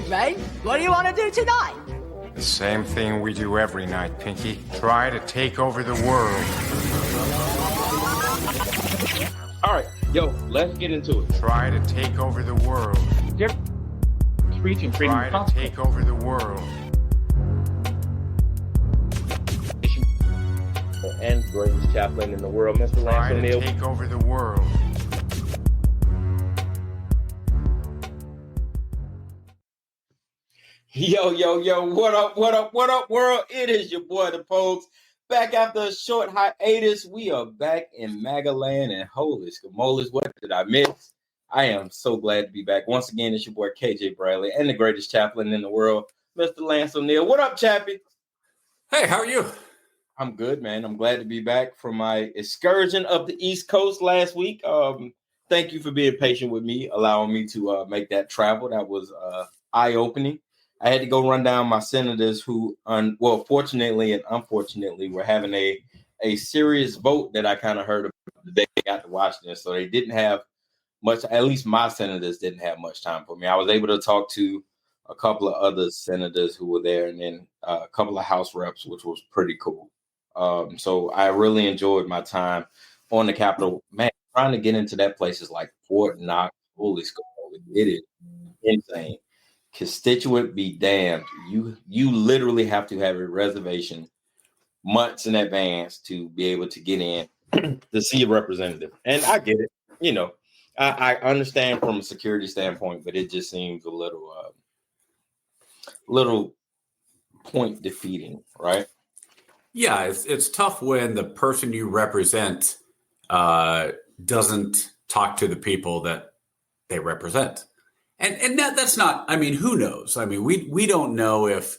Ray. What do you want to do tonight? The same thing we do every night, Pinky. Try to take over the world. All right, yo, let's get into it. Try to take over the world. Preaching freedom. Try to take over the world. And greatest chaplain in the world, Mr. Try Lance to O'Neill. take over the world. Yo, what up, world? It is your boy, the POGs. Back after a short hiatus, we are back in Magaland, and holy scamolas, what did I miss? I am so glad to be back. Once again, it's your boy, KJ Bradley, and the greatest chaplain in the world, Mr. Lance O'Neill. What up, Chappie? Hey, how are you? I'm good, man. I'm glad to be back from my excursion up the East Coast last week. Thank you for being patient with me, allowing me to make that travel. That was eye-opening. I had to go run down my senators who, fortunately and unfortunately, were having a serious vote that I kind of heard about the day I got to Washington. So they didn't have much, at least my senators didn't have much time for me. I was able to talk to a couple of other senators who were there, and then a couple of House reps, which was pretty cool. So I really enjoyed my time on the Capitol. Man, trying to get into that place is like Fort Knox. Holy scamola, it is insane. Constituent be damned. You literally have to have a reservation months in advance to be able to get in to see a representative. And I get it. You know, I understand from a security standpoint, but it just seems a little point defeating, right? Yeah, it's tough when the person you represent doesn't talk to the people that they represent. And that's not, I mean, who knows? I mean, we don't know if,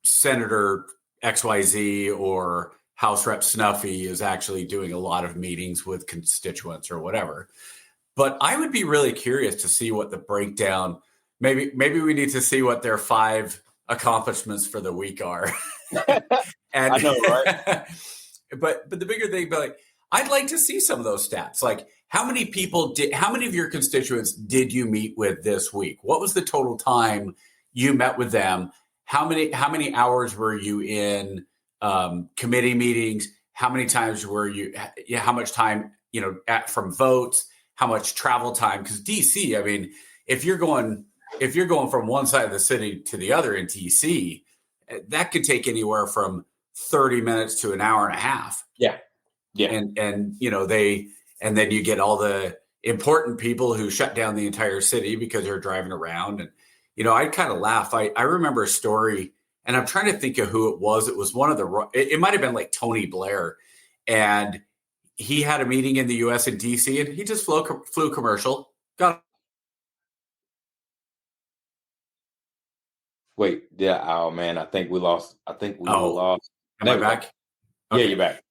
Senator XYZ or House Rep Snuffy is actually doing a lot of meetings with constituents or whatever. But I would be really curious to see what the breakdown, maybe we need to see what their 5 accomplishments for the week are. And I know, right? But the bigger thing, I'd like to see some of those stats. Like, how many of your constituents did you meet with this week? What was the total time you met with them? How many hours were you in committee meetings? How many times were you? How much time from votes? How much travel time? Because DC, I mean, if you're going from one side of the city to the other in DC, that could take anywhere from 30 minutes to an hour and a half. Yeah. And then you get all the important people who shut down the entire city because they're driving around. And, I kind of laugh. I remember a story, and I'm trying to think of who it was. It was one of it might have been like Tony Blair. And he had a meeting in the U.S. in D.C., and he just flew commercial. Wait, yeah. Oh, man, I think we lost. lost. Am I back? Okay. Yeah, you're back.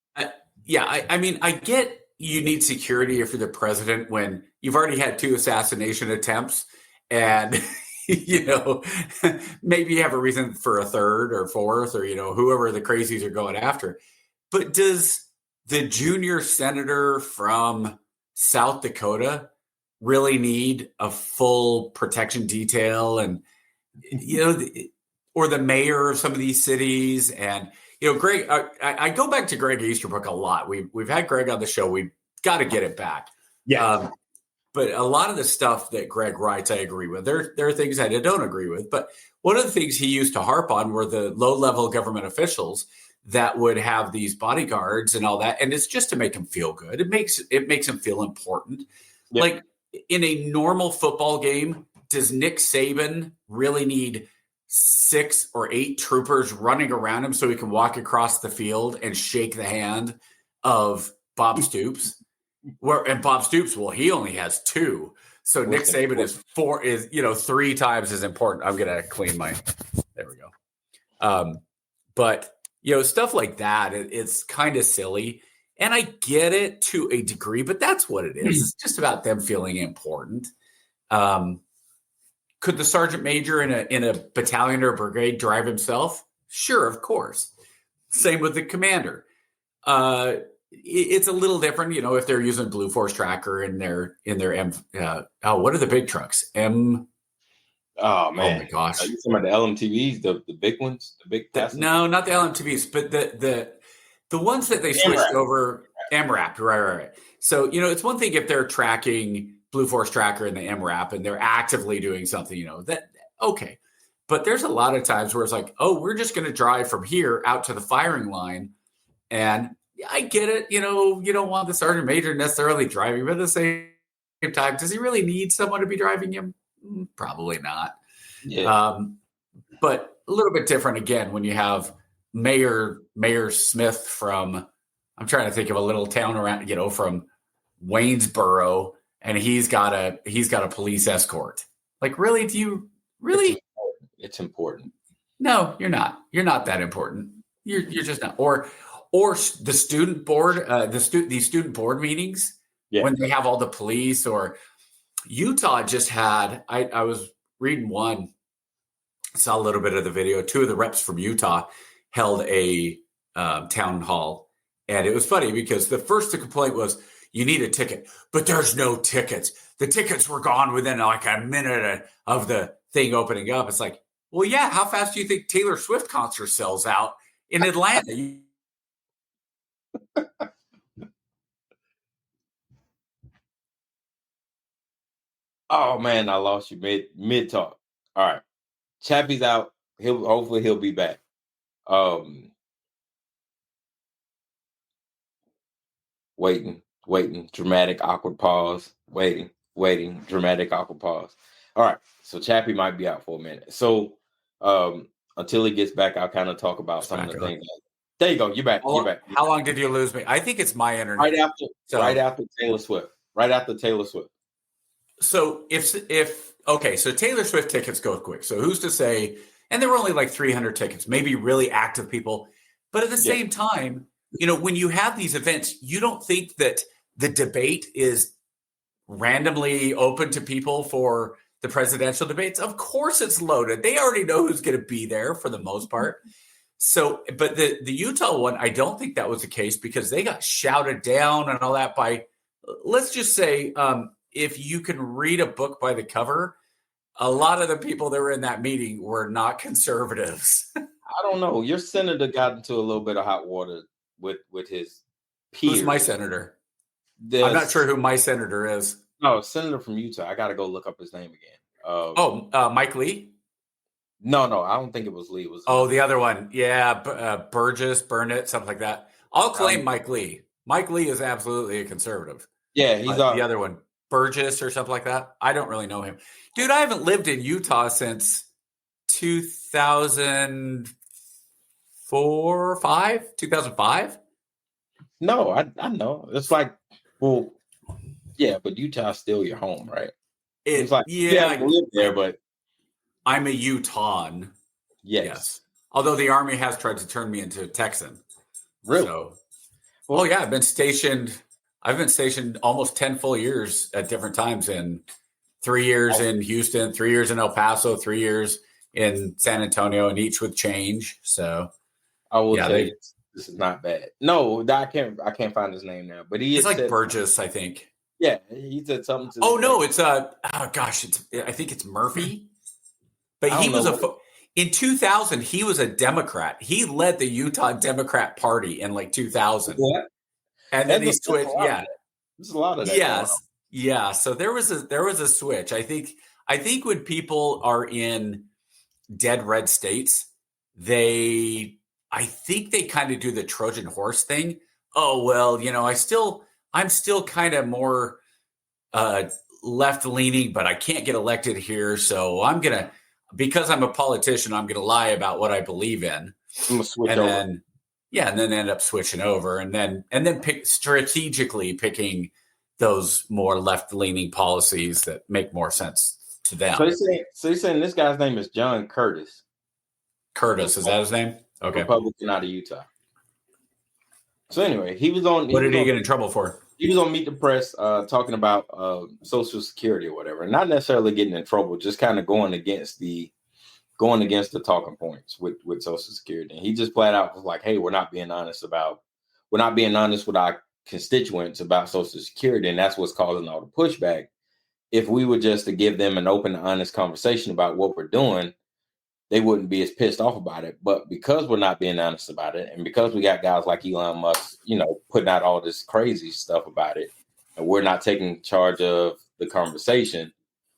I mean, I get you need security if you're the president when you've already had 2 assassination attempts and, maybe you have a reason for a 3rd or 4th or, whoever the crazies are going after. But does the junior senator from South Dakota really need a full protection detail? And, or the mayor of some of these cities? And, Greg, I go back to Greg Easterbrook a lot. We've had Greg on the show. We've got to get it back. Yeah. But a lot of the stuff that Greg writes, I agree with. There are things I don't agree with. But one of the things he used to harp on were the low-level government officials that would have these bodyguards and all that. And it's just to make them feel good. It makes them feel important. Yep. Like in a normal football game, does Nick Saban really need 6 or 8 troopers running around him so he can walk across the field and shake the hand of Bob Stoops? And Bob Stoops, well, he only has 2. So Nick Saban is 3 times as important. I'm going to clean there we go. But, stuff like that, it's kind of silly. And I get it to a degree, but that's what it is. It's just about them feeling important. Could the sergeant major in a battalion or brigade drive himself? Sure, of course. Same with the commander. It's a little different, if they're using Blue Force Tracker in their what are the big trucks? Oh Oh man, my gosh. you talking about the LMTVs, the big ones, the big passenger? No, not the LMTVs, but the ones that they switched MRAP. over. MRAP, right. So it's one thing if they're tracking Blue Force Tracker and the MRAP and they're actively doing something, that okay. But there's a lot of times where it's like, oh, we're just going to drive from here out to the firing line, and I get it. You don't want the sergeant major necessarily driving, but at the same time, does he really need someone to be driving him? Probably not. Yeah. But a little bit different again when you have Mayor Smith from, I'm trying to think of a little town around, from Waynesboro, and he's got a police escort. Like, really? Do you really? It's important. No, you're not. You're not that important. You're just not. Or the student board, these student board meetings when they have all the police. Or Utah just had. I was reading one. Saw a little bit of the video. Two of the reps from Utah held a town hall. And it was funny because the first complaint was, you need a ticket, but there's no tickets. The tickets were gone within like a minute of the thing opening up. It's like, well, yeah, how fast do you think Taylor Swift concert sells out in Atlanta? Oh man, I lost you mid talk. All right. Chappie's out. Hopefully he'll be back. Waiting, dramatic, awkward pause. Waiting, dramatic, awkward pause. All right. So Chappie might be out for a minute. So until he gets back, I'll kind of talk about some of the things. There you go. You're back. You're back. How long did you lose me? I think it's my internet. Right after Taylor Swift. So so Taylor Swift tickets go quick. So who's to say? And there were only like 300 tickets, maybe really active people. But at the same time, when you have these events, you don't think that the debate is randomly open to people for the presidential debates. Of course it's loaded. They already know who's going to be there for the most part. So, but the Utah one, I don't think that was the case because they got shouted down and all that by, let's just say, if you can read a book by the cover, a lot of the people that were in that meeting were not conservatives. I don't know. Your senator got into a little bit of hot water with his peers. Who's my senator? I'm not sure who my senator is. No, senator from Utah. I got to go look up his name again. Mike Lee? No, I don't think it was Lee. It was the other one. Yeah, Burgess, Burnett, something like that. I'll claim Mike Lee. Mike Lee is absolutely a conservative. Yeah, he's the other one. Burgess or something like that. I don't really know him. Dude, I haven't lived in Utah since 2005? No, I know. It's like, well, yeah, but Utah's still your home, right? It's like, you haven't lived there, but I'm a Utahn. Yes. Although the Army has tried to turn me into a Texan. Really? So, I've been stationed almost 10 full years at different times, in 3 years in Houston, 3 years in El Paso, 3 years in San Antonio, and each with change. So I will say this is not bad. No, I can't find his name now, but he's like Burgess, I think. Yeah, he said something. It's I think it's Murphy. But he was in 2000. He was a Democrat. He led the Utah Democrat Party in like 2000. What? And then he switched. Yeah, there's a lot of that. Yes, yeah. So there was a switch. I think when people are in dead red states, I think they kind of do the Trojan horse thing. Oh well, I'm still kind of more left leaning, but I can't get elected here, so because I'm a politician, I'm gonna lie about what I believe in. I'm gonna switch over. And then end up switching over, and then strategically picking those more left-leaning policies that make more sense to them. So you're saying this guy's name is John Curtis. Curtis, is that his name? Okay. Republican out of Utah. So anyway, he was on. What did he get in trouble for? He was on Meet the Press talking about Social Security or whatever, not necessarily getting in trouble, just kind of going against the talking points with Social Security. And he just flat out was like, hey, we're not being honest with our constituents about Social Security. And that's what's causing all the pushback. if we were just to give them an open and honest conversation about what we're doing, they wouldn't be as pissed off about it. But because we're not being honest about it, and because we got guys like Elon Musk, putting out all this crazy stuff about it, and we're not taking charge of the conversation,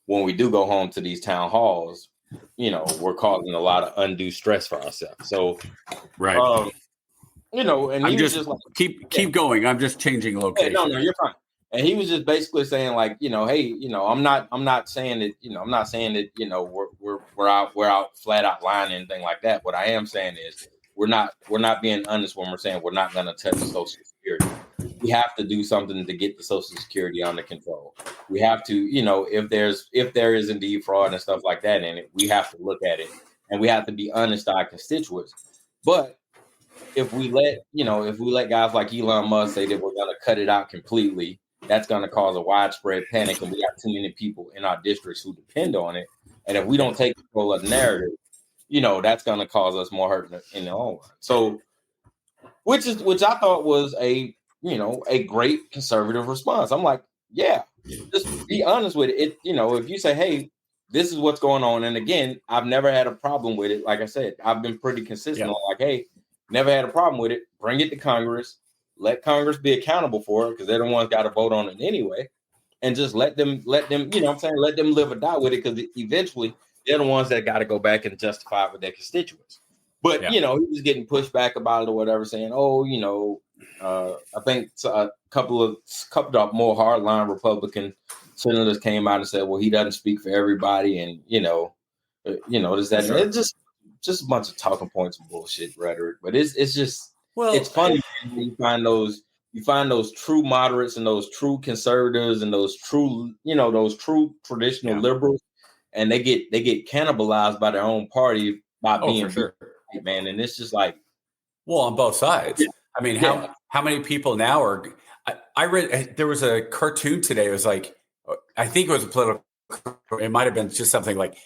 when we do go home to these town halls, we're causing a lot of undue stress for ourselves. So, right. and I'm he just, was just like, keep going. I'm just changing location. No, you're fine. And he was just basically saying like, hey, I'm not saying that, I'm not saying that, we're out flat out lying and anything like that. What I am saying is we're not being honest when we're saying we're not going to touch Social Security. We have to do something to get the Social Security under control. We have to, if there is indeed fraud and stuff like that in it, we have to look at it and we have to be honest to our constituents. But if we let guys like Elon Musk say that we're going to cut it out completely, that's going to cause a widespread panic, and we got too many people in our districts who depend on it. And if we don't take control of the narrative, that's going to cause us more hurt in the long run. So, which I thought was a great conservative response. I'm like, yeah, just be honest with it. If you say, hey, this is what's going on, and again, I've never had a problem with it. Like I said, I've been pretty consistent on like, hey, never had a problem with it. Bring it to Congress. Let Congress be accountable for it because they're the ones got to vote on it anyway. And just let them, let them live or die with it because eventually they're the ones that got to go back and justify it with their constituents. But, he was getting pushed back about it or whatever, saying, I think a couple of more hardline Republican senators came out and said, well, he doesn't speak for everybody. And, does that, sure. It's just a bunch of talking points and bullshit rhetoric. But it's just, it's funny when you find those true moderates and those true conservatives and those true traditional liberals, and they get cannibalized by their own party by being sure. Man. And it's just like, well, on both sides. Yeah. I mean, how many people now are? I read there was a cartoon today. It was like, I think it was a political. It might have been just something like,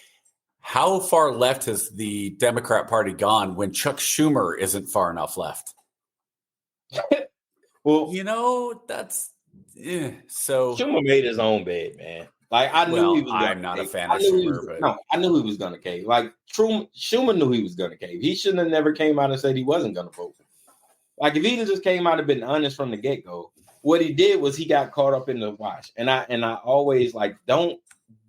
how far left has the Democrat Party gone when Chuck Schumer isn't far enough left? Well, that's so. Schumer made his own bed, man. Like I knew he was. I'm not a fan of Schumer, but I knew he was going to cave. Like Schumer knew he was going to cave. He shouldn't have never came out and said he wasn't going to vote. Like if he just came out and been honest from the get go, what he did was he got caught up in the wash. And I always like, don't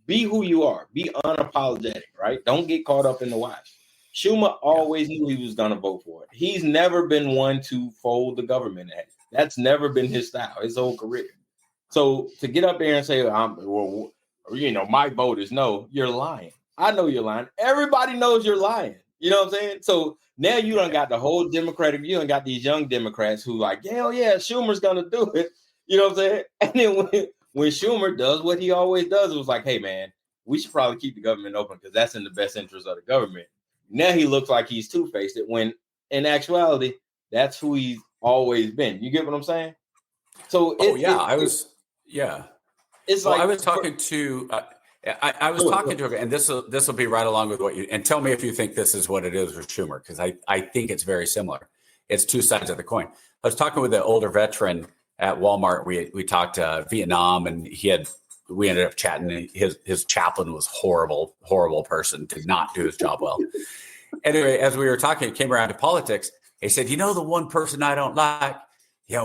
be who you are. Be unapologetic, right? Don't get caught up in the wash. Schumer always knew he was going to vote for it. He's never been one to fold the government at. That's never been his style, his whole career. So to get up there and say, my vote is no, you're lying. I know you're lying. Everybody knows you're lying. You know what I'm saying? So now you done got the whole Democratic, you done got these young Democrats who like, hell yeah, Schumer's going to do it. You know what I'm saying? And then when Schumer does what he always does, it was like, hey, man, we should probably keep the government open because that's in the best interest of the government. Now he looks like he's two-faced it when in actuality, that's who he's always been. You get what I'm saying? So It's well, like I was talking to I was talking to him, and this will be right along with what you and tell me if you think this is what it is with Schumer, because I think it's very similar. It's two sides of the coin. I was talking with an older veteran at Walmart. We talked Vietnam, and we ended up chatting. His chaplain was horrible person, did not do his job well. Anyway, as we were talking, it came around to politics. He said, the one person I don't like,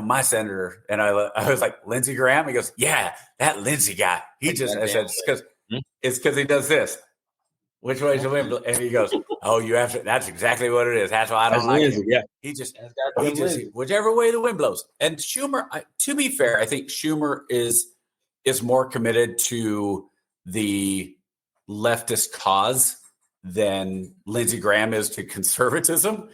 my senator. And I was like, Lindsey Graham? He goes, yeah, that Lindsey guy. I said, it's because he does this. Which way is the wind? And he goes, oh, you have to, that's exactly what it is. That's why I don't like him. Yeah. He just whichever way the wind blows. And Schumer, to be fair, I think Schumer is more committed to the leftist cause than Lindsey Graham is to conservatism.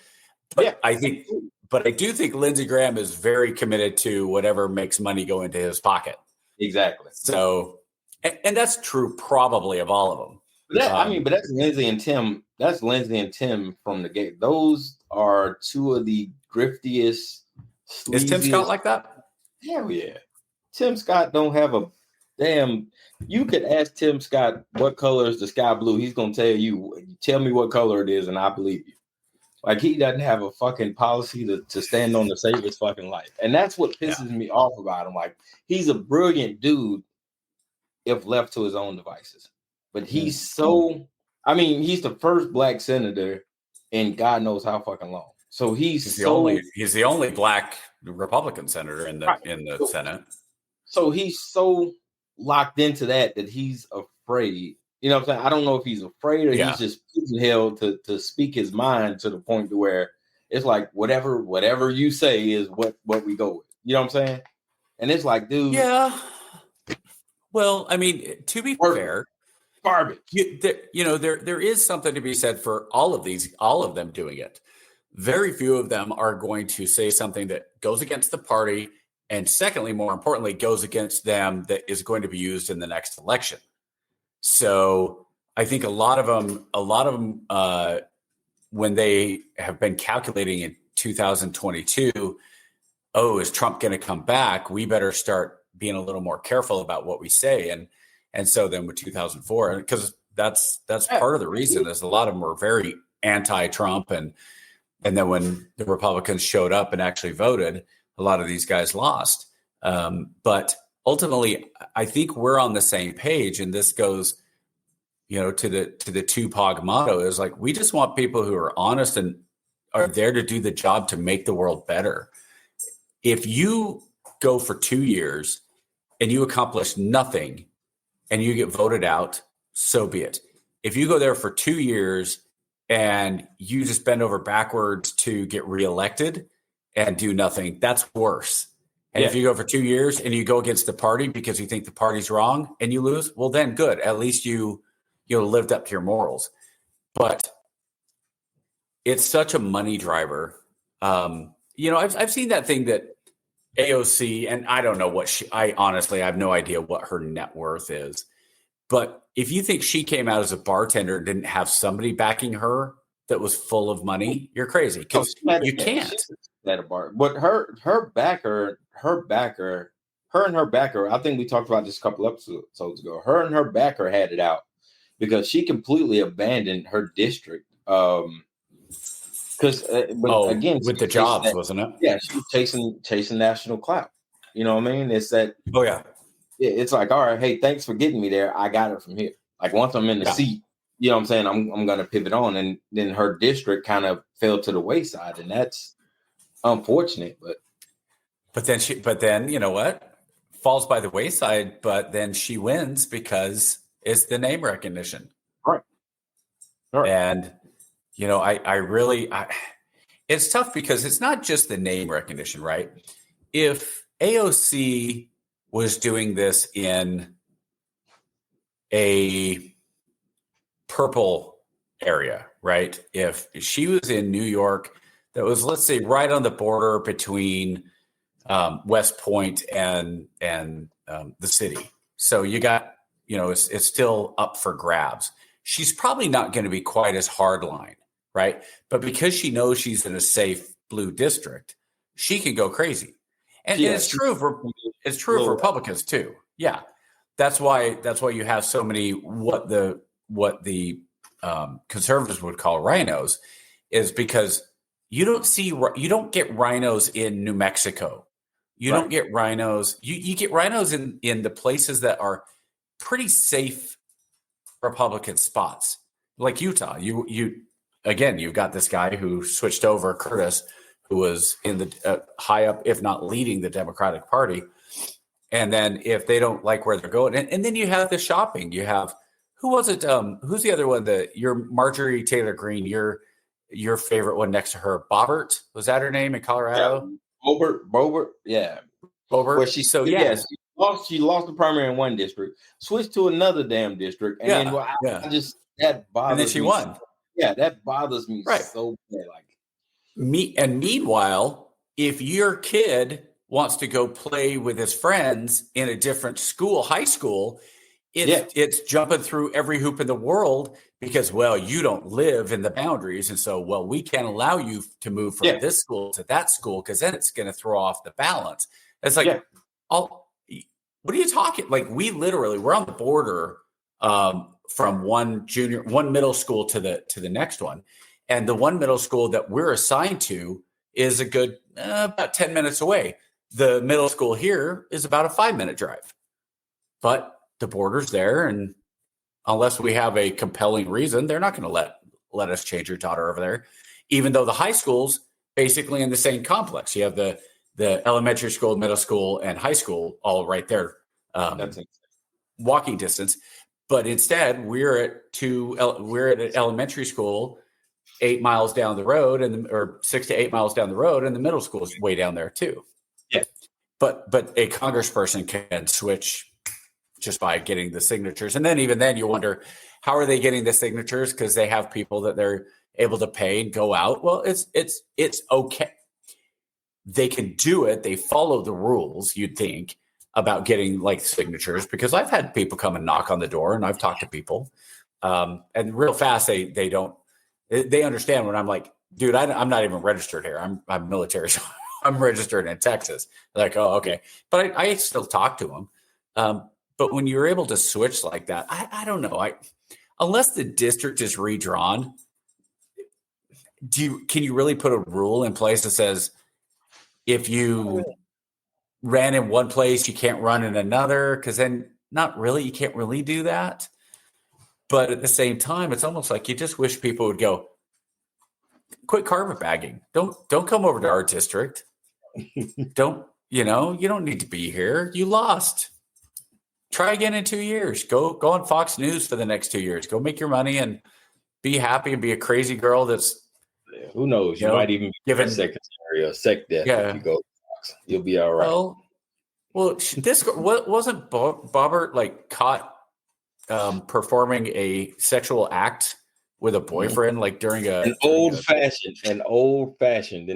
But I do think Lindsey Graham is very committed to whatever makes money go into his pocket. Exactly. So, and that's true probably of all of them. But that's Lindsey and Tim. That's Lindsey and Tim from the gate. Those are two of the griftiest. Is Tim Scott like that? Hell yeah. Tim Scott don't have a damn. You could ask Tim Scott what color is the sky blue. He's gonna tell you. Tell me what color it is, and I believe you. Like he doesn't have a fucking policy to stand on to save his fucking life. And that's what pisses me off about him. Like he's a brilliant dude, if left to his own devices. But he's so, I mean, he's the first black senator in God knows how fucking long. So he's the only black Republican senator in the Senate. So he's so locked into that he's afraid. You know what I'm saying? I don't know if he's afraid or he's just held to speak his mind to the point to where it's like whatever you say is what we go with. You know what I'm saying? And it's like, dude. Yeah. Well, I mean, to be fair, garbage. There is something to be said for all of them doing it. Very few of them are going to say something that goes against the party, and secondly, more importantly, goes against them that is going to be used in the next election. So I think a lot of them, when they have been calculating in 2022, is Trump going to come back? We better start being a little more careful about what we say. And so then with 2004, because that's part of the reason is a lot of them were very anti-Trump. And then when the Republicans showed up and actually voted, a lot of these guys lost. But ultimately, I think we're on the same page. And this goes, to the 2POG motto is like, we just want people who are honest and are there to do the job to make the world better. If you go for 2 years and you accomplish nothing and you get voted out, so be it. If you go there for 2 years and you just bend over backwards to get reelected and do nothing, that's worse. And if you go for 2 years and you go against the party because you think the party's wrong and you lose, well, then good. At least you lived up to your morals. But it's such a money driver. I've seen that thing that AOC, and I don't know I have no idea what her net worth is. But if you think she came out as a bartender and didn't have somebody backing her that was full of money, you're crazy because you can't. At a bar, but her backer, I think we talked about this a couple episodes ago. Her and her backer had it out because she completely abandoned her district. Because again, with the jobs, wasn't it? Yeah, she was chasing national clout. You know what I mean? It's that. Oh yeah. It's like, all right, hey, thanks for getting me there. I got it from here. Like once I'm in the seat, you know what I'm saying? I'm gonna pivot on, and then her district kind of fell to the wayside, and that's unfortunate. But then you know what? Falls by the wayside, but then she wins because it's the name recognition, right? And it's tough because it's not just the name recognition, right? If AOC was doing this in a purple area, right? If she was in New York, that was, let's say, right on the border between West Point and the city. So you got, it's still up for grabs. She's probably not going to be quite as hardline, right? But because she knows she's in a safe blue district, she can go crazy. And it's true for Republicans too. Yeah. That's why you have so many what the conservatives would call rhinos, is because you don't get rhinos in New Mexico. You don't get rhinos. You get rhinos in the places that are pretty safe Republican spots, like Utah. You've got this guy who switched over, Curtis, who was in the high up, if not leading the Democratic Party. And then if they don't like where they're going, and then you have the shopping. You have, who was it? Who's the other one? Your Marjorie Taylor Greene, your favorite one next to her, Boebert, was that her name in Colorado? Yeah. Boebert, yeah. Boebert. Where she lost the primary in one district, switched to another damn district, and then I just, that bothers me. And then she won. Yeah, that bothers me so bad. Meanwhile, if your kid wants to go play with his friends in a different school, high school, it's jumping through every hoop in the world because, well, you don't live in the boundaries. And so, well, we can't allow you to move from this school to that school because then it's going to throw off the balance. It's like, what are you talking? Like, we're on the border from one middle school to the next one. And the one middle school that we're assigned to is a good about 10 minutes away. The middle school here is about a 5-minute drive. But the border's there, and unless we have a compelling reason, they're not going to let us change your daughter over there. Even though the high school's basically in the same complex, you have the elementary school, middle school, and high school all right there, walking distance. But instead, we're at an elementary school 8 miles down the road, or 6 to 8 miles down the road, and the middle school is way down there too. Yeah. But a congressperson can switch just by getting the signatures. And then even then you wonder, how are they getting the signatures? Because they have people that they're able to pay and go out. Well, it's okay. They can do it. They follow the rules, you'd think, about getting like signatures, because I've had people come and knock on the door and I've talked to people. And real fast, they understand when I'm like, dude, I'm not even registered here. I'm military. So I'm registered in Texas. They're like, oh, okay. But I still talk to them. But when you're able to switch like that, I don't know. Unless the district is redrawn, can you really put a rule in place that says if you ran in one place, you can't run in another? Because then not really, you can't really do that. But at the same time, it's almost like you just wish people would go, quit carpetbagging. Don't come over to our district. You don't need to be here. You lost. Try again in 2 years. Go on Fox News for the next 2 years. Go make your money and be happy and be a crazy girl that's, who knows? You might even be a secretary or sec death if you go to Fox. You'll be all right. Well, this wasn't Bobbert like caught performing a sexual act with a boyfriend like during an old fashioned in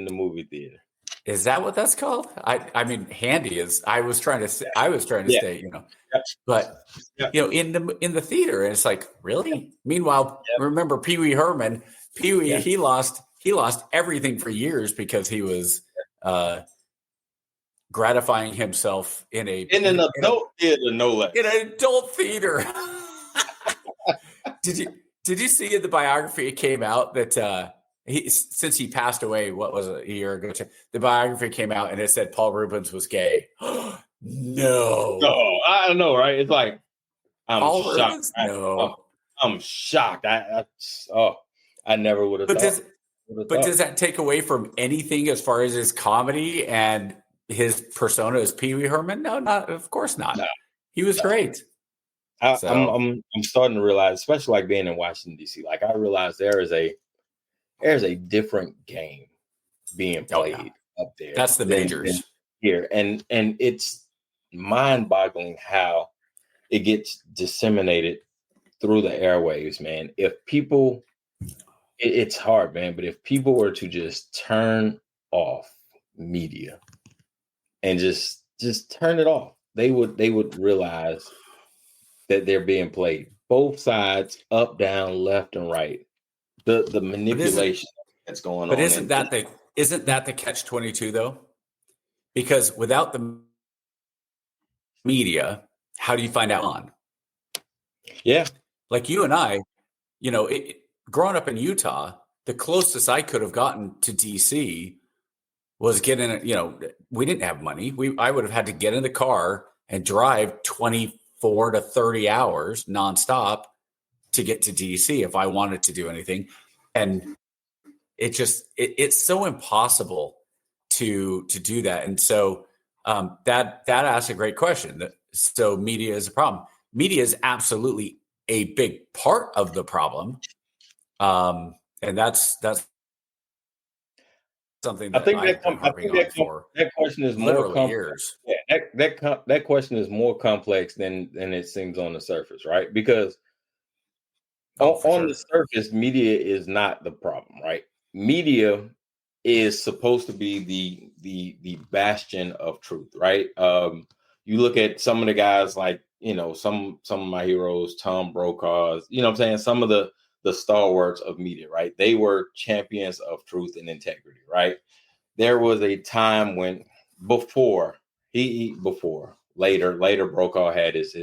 the movie theater. Is that what that's called? I mean, handy is. I was trying to say, but in the theater, and it's like, really. Meanwhile, remember Pee Wee Herman? Pee Wee, he lost everything for years because he was gratifying himself in an adult theater, no less. In an adult theater. Did you see in the biography? It came out that since he passed away, what was it, a year ago? The biography came out and it said Paul Reubens was gay. No, I don't know, right? It's like I'm Paul shocked. No, I'm shocked. I never would have thought. But does that take away from anything as far as his comedy and his persona as Pee Wee Herman? No, not of course not. No. He was great. I'm starting to realize, especially like being in Washington D.C., like I realize there's a different game being played up there. That's the majors than here, and it's mind-boggling how it gets disseminated through the airwaves, man. If people, it's hard, man, but if people were to just turn off media and just turn it off, they would realize that they're being played. Both sides, up, down, left, and right. The manipulation that's going on. But isn't that the catch-22 though? Because without the media, how do you find out on? Yeah. Like you and I, growing up in Utah, the closest I could have gotten to DC was getting, we didn't have money. I would have had to get in the car and drive 24 to 30 hours nonstop to get to DC if I wanted to do anything. And it's so impossible to do that. And so that asks a great question. So media is a problem. Media is absolutely a big part of the problem. And that's something that that question is more complex. Yeah, that question is more complex than it seems on the surface, right? Because on the surface, media is not the problem, right? Media is supposed to be the bastion of truth, right? You look at some of the guys like, some of my heroes, Tom Brokaw's, you know what I'm saying? Some of the stalwarts of media, right? They were champions of truth and integrity, right? There was a time when later Brokaw had his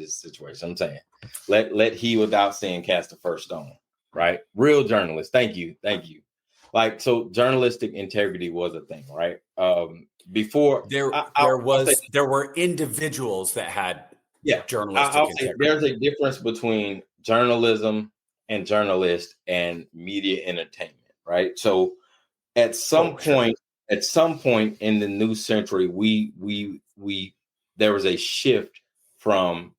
situation. I'm saying, let he without sin cast the first stone, right? Real journalists. Thank you. Like, so journalistic integrity was a thing, right? Before there were individuals that had Yeah, journalistic I'll say integrity. there's a difference between journalism and journalist and media entertainment, right? So at some Sure. point, in the new century, we there was a shift from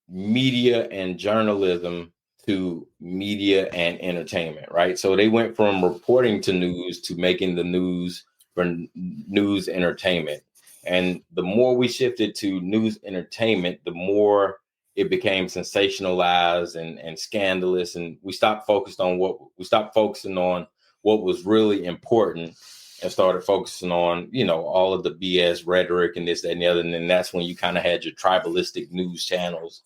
media and journalism to media and entertainment, right? So they went from reporting to news to making the news for news entertainment. And the more we shifted to news entertainment, the more it became sensationalized and scandalous. And we stopped focusing on what was really important and started focusing on, all of the BS rhetoric and this, that, and the other. And then that's when you kind of had your tribalistic news channels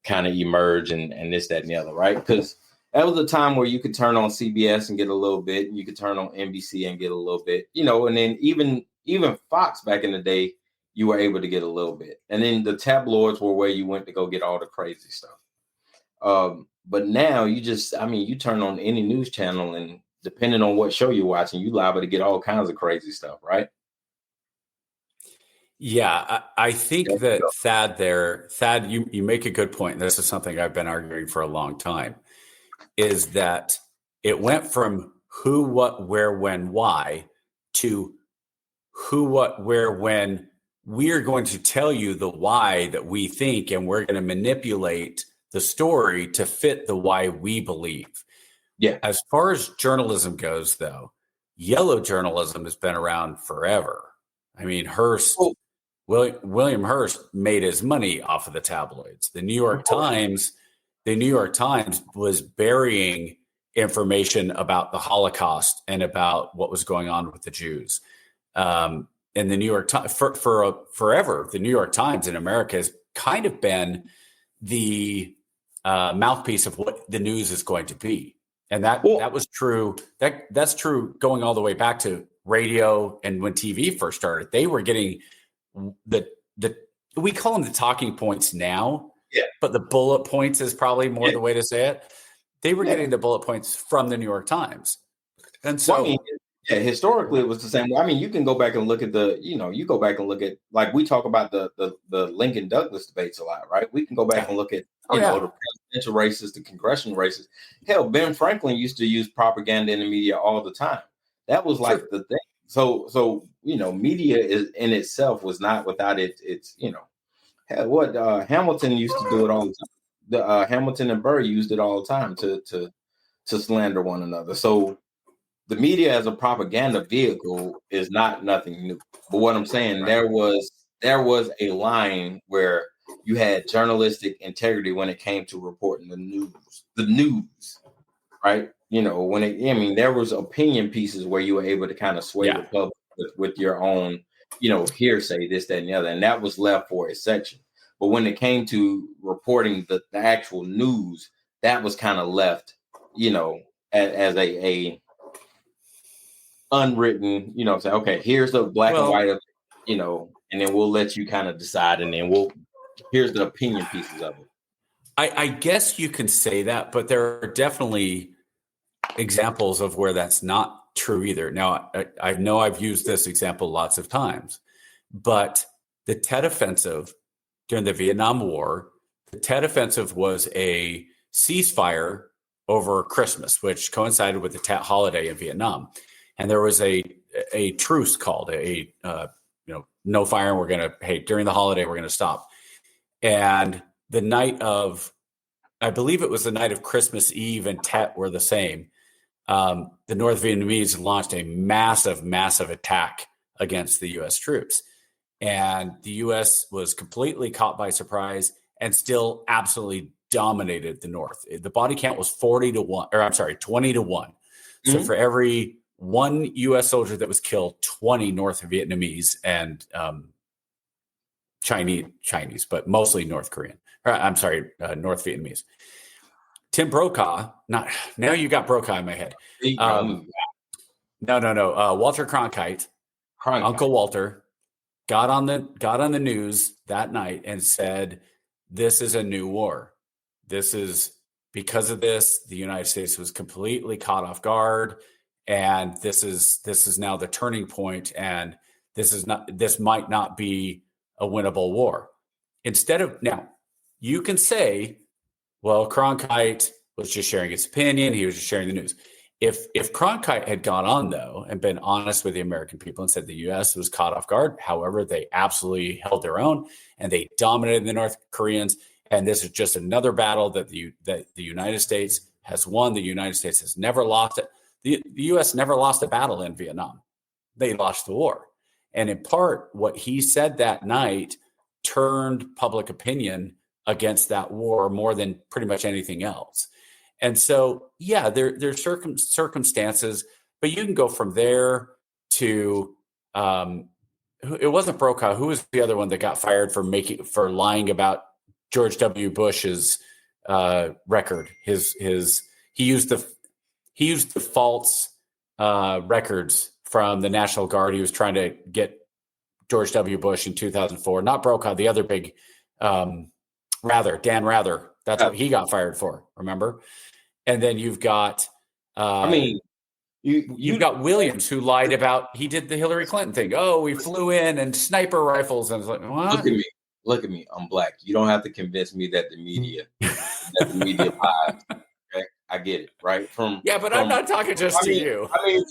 kind of emerge and this, that, and the other, right? Because that was a time where you could turn on CBS and get a little bit, and you could turn on NBC and get a little bit, and then even Fox back in the day, you were able to get a little bit. And then the tabloids were where you went to go get all the crazy stuff. But now you turn on any news channel, and depending on what show you're watching, you liable to get all kinds of crazy stuff, right? Yeah, I think that Thad, you make a good point. And this is something I've been arguing for a long time, is that it went from who, what, where, when, why to who, what, where, when. We are going to tell you the why that we think, and we're going to manipulate the story to fit the why we believe. Yeah. As far as journalism goes, though, yellow journalism has been around forever. I mean, William Hearst made his money off of the tabloids. The New York Times was burying information about the Holocaust and about what was going on with the Jews. And the New York Times, forever, the New York Times in America has kind of been the mouthpiece of what the news is going to be. And that was true. That's true going all the way back to radio and when TV first started. They were getting we call them the talking points now, but the bullet points is probably more the way to say it. They were getting the bullet points from the New York Times. And so historically it was the same. I mean, you can go back and look at like we talk about the Lincoln Douglas debates a lot, right? We can go back and look at the presidential races, the congressional races. Hell, Ben Franklin used to use propaganda in the media all the time. That was like the thing. So media is in itself was not without its what Hamilton used to do it all the time. Hamilton and Burr used it all the time to slander one another. So the media as a propaganda vehicle is nothing new. But what I'm saying, there was a line where you had journalistic integrity when it came to reporting the news, right? There was opinion pieces where you were able to kind of sway the public with your own, hearsay, this, that, and the other. And that was left for a section. But when it came to reporting the actual news, that was kind of left, as a unwritten, say, okay, here's the black and white of, and then we'll let you kind of decide. And then here's the opinion pieces of it. I guess you can say that, but there are definitely examples of where that's not true either. Now, I know I've used this example lots of times, but the Tet Offensive during the Vietnam War, the Tet Offensive was a ceasefire over Christmas, which coincided with the Tet holiday in Vietnam. And there was a truce called no firing. We're going to, during the holiday, we're going to stop. And the night of, I believe it was the night of Christmas Eve and Tet were the same. The North Vietnamese launched a massive, massive attack against the U.S. troops. And the U.S. was completely caught by surprise and still absolutely dominated the North. The body count was 20 to 1. Mm-hmm. So for every one U.S. soldier that was killed, 20 North Vietnamese and Chinese, but mostly North Korean. North Vietnamese. Tim Brokaw. Now you got Brokaw in my head. No. Walter Cronkite, Uncle Walter, got on the news that night and said, "This is a new war. This is because of this. The United States was completely caught off guard, and this is now the turning point. And this might not be a winnable war." instead of now, you can say, well, Cronkite was just sharing his opinion. He was just sharing the news. If Cronkite had gone on, though, and been honest with the American people and said the U.S. was caught off guard, however, they absolutely held their own and they dominated the North Koreans. And this is just another battle that the United States has won. The United States has never lost it. The U.S. never lost a battle in Vietnam. They lost the war. And in part, what he said that night turned public opinion against that war more than pretty much anything else. And so, yeah, there's circumstances, but you can go from there to it wasn't Brokaw. Who was the other one that got fired for lying about George W. Bush's record? He used the false records from the National Guard. He was trying to get George W. Bush in 2004. Not Brokaw, the other big Dan Rather. That's what he got fired for. Remember? And then you've got, you've got Williams, who lied about he did the Hillary Clinton thing. Oh, we flew in and sniper rifles, and it's like, what? Look at me. I'm black. You don't have to convince me that the media lies. Okay, I get it, right? But I'm not talking just to you. I mean,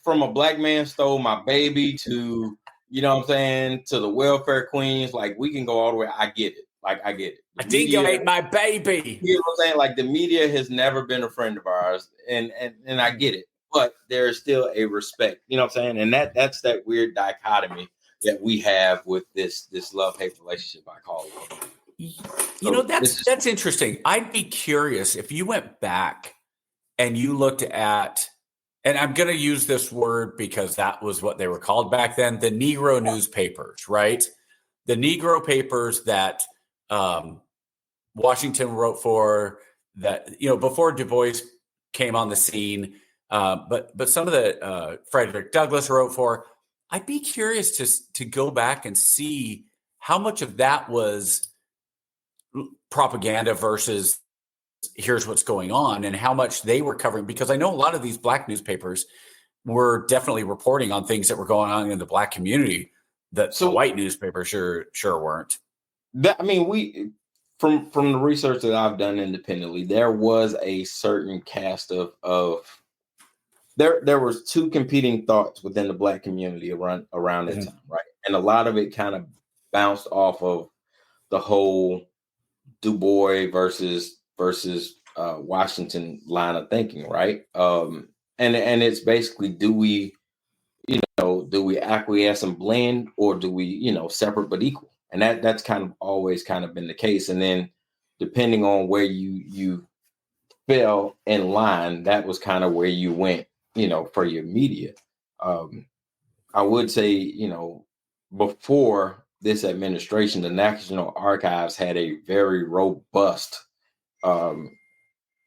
from a black man stole my baby to, you know what I'm saying, to the welfare queens. Like, we can go all the way. I get it. I get it. I dingo ate my baby. You know what I'm saying? Like, the media has never been a friend of ours, and I get it. But there is still a respect. You know what I'm saying? And that's that weird dichotomy that we have with this love-hate relationship, I call it. That's interesting. I'd be curious if you went back and you looked at, and I'm going to use this word because that was what they were called back then, the Negro newspapers, right? The Negro papers that Washington wrote for, that, before Du Bois came on the scene, but some of the Frederick Douglass wrote for. I'd be curious to go back and see how much of that was propaganda versus here's what's going on, and how much they were covering, because I know a lot of these black newspapers were definitely reporting on things that were going on in the black community that the white newspapers sure weren't. We from the research that I've done independently, there was a certain cast of there was two competing thoughts within the black community around that time, right? And a lot of it kind of bounced off of the whole Du Bois versus Washington line of thinking, right? And it's basically, do we acquiesce and blend, or do we, separate but equal? And that's kind of always kind of been the case. And then depending on where you fell in line, that was kind of where you went, for your media. I would say, before this administration, the National Archives had a very robust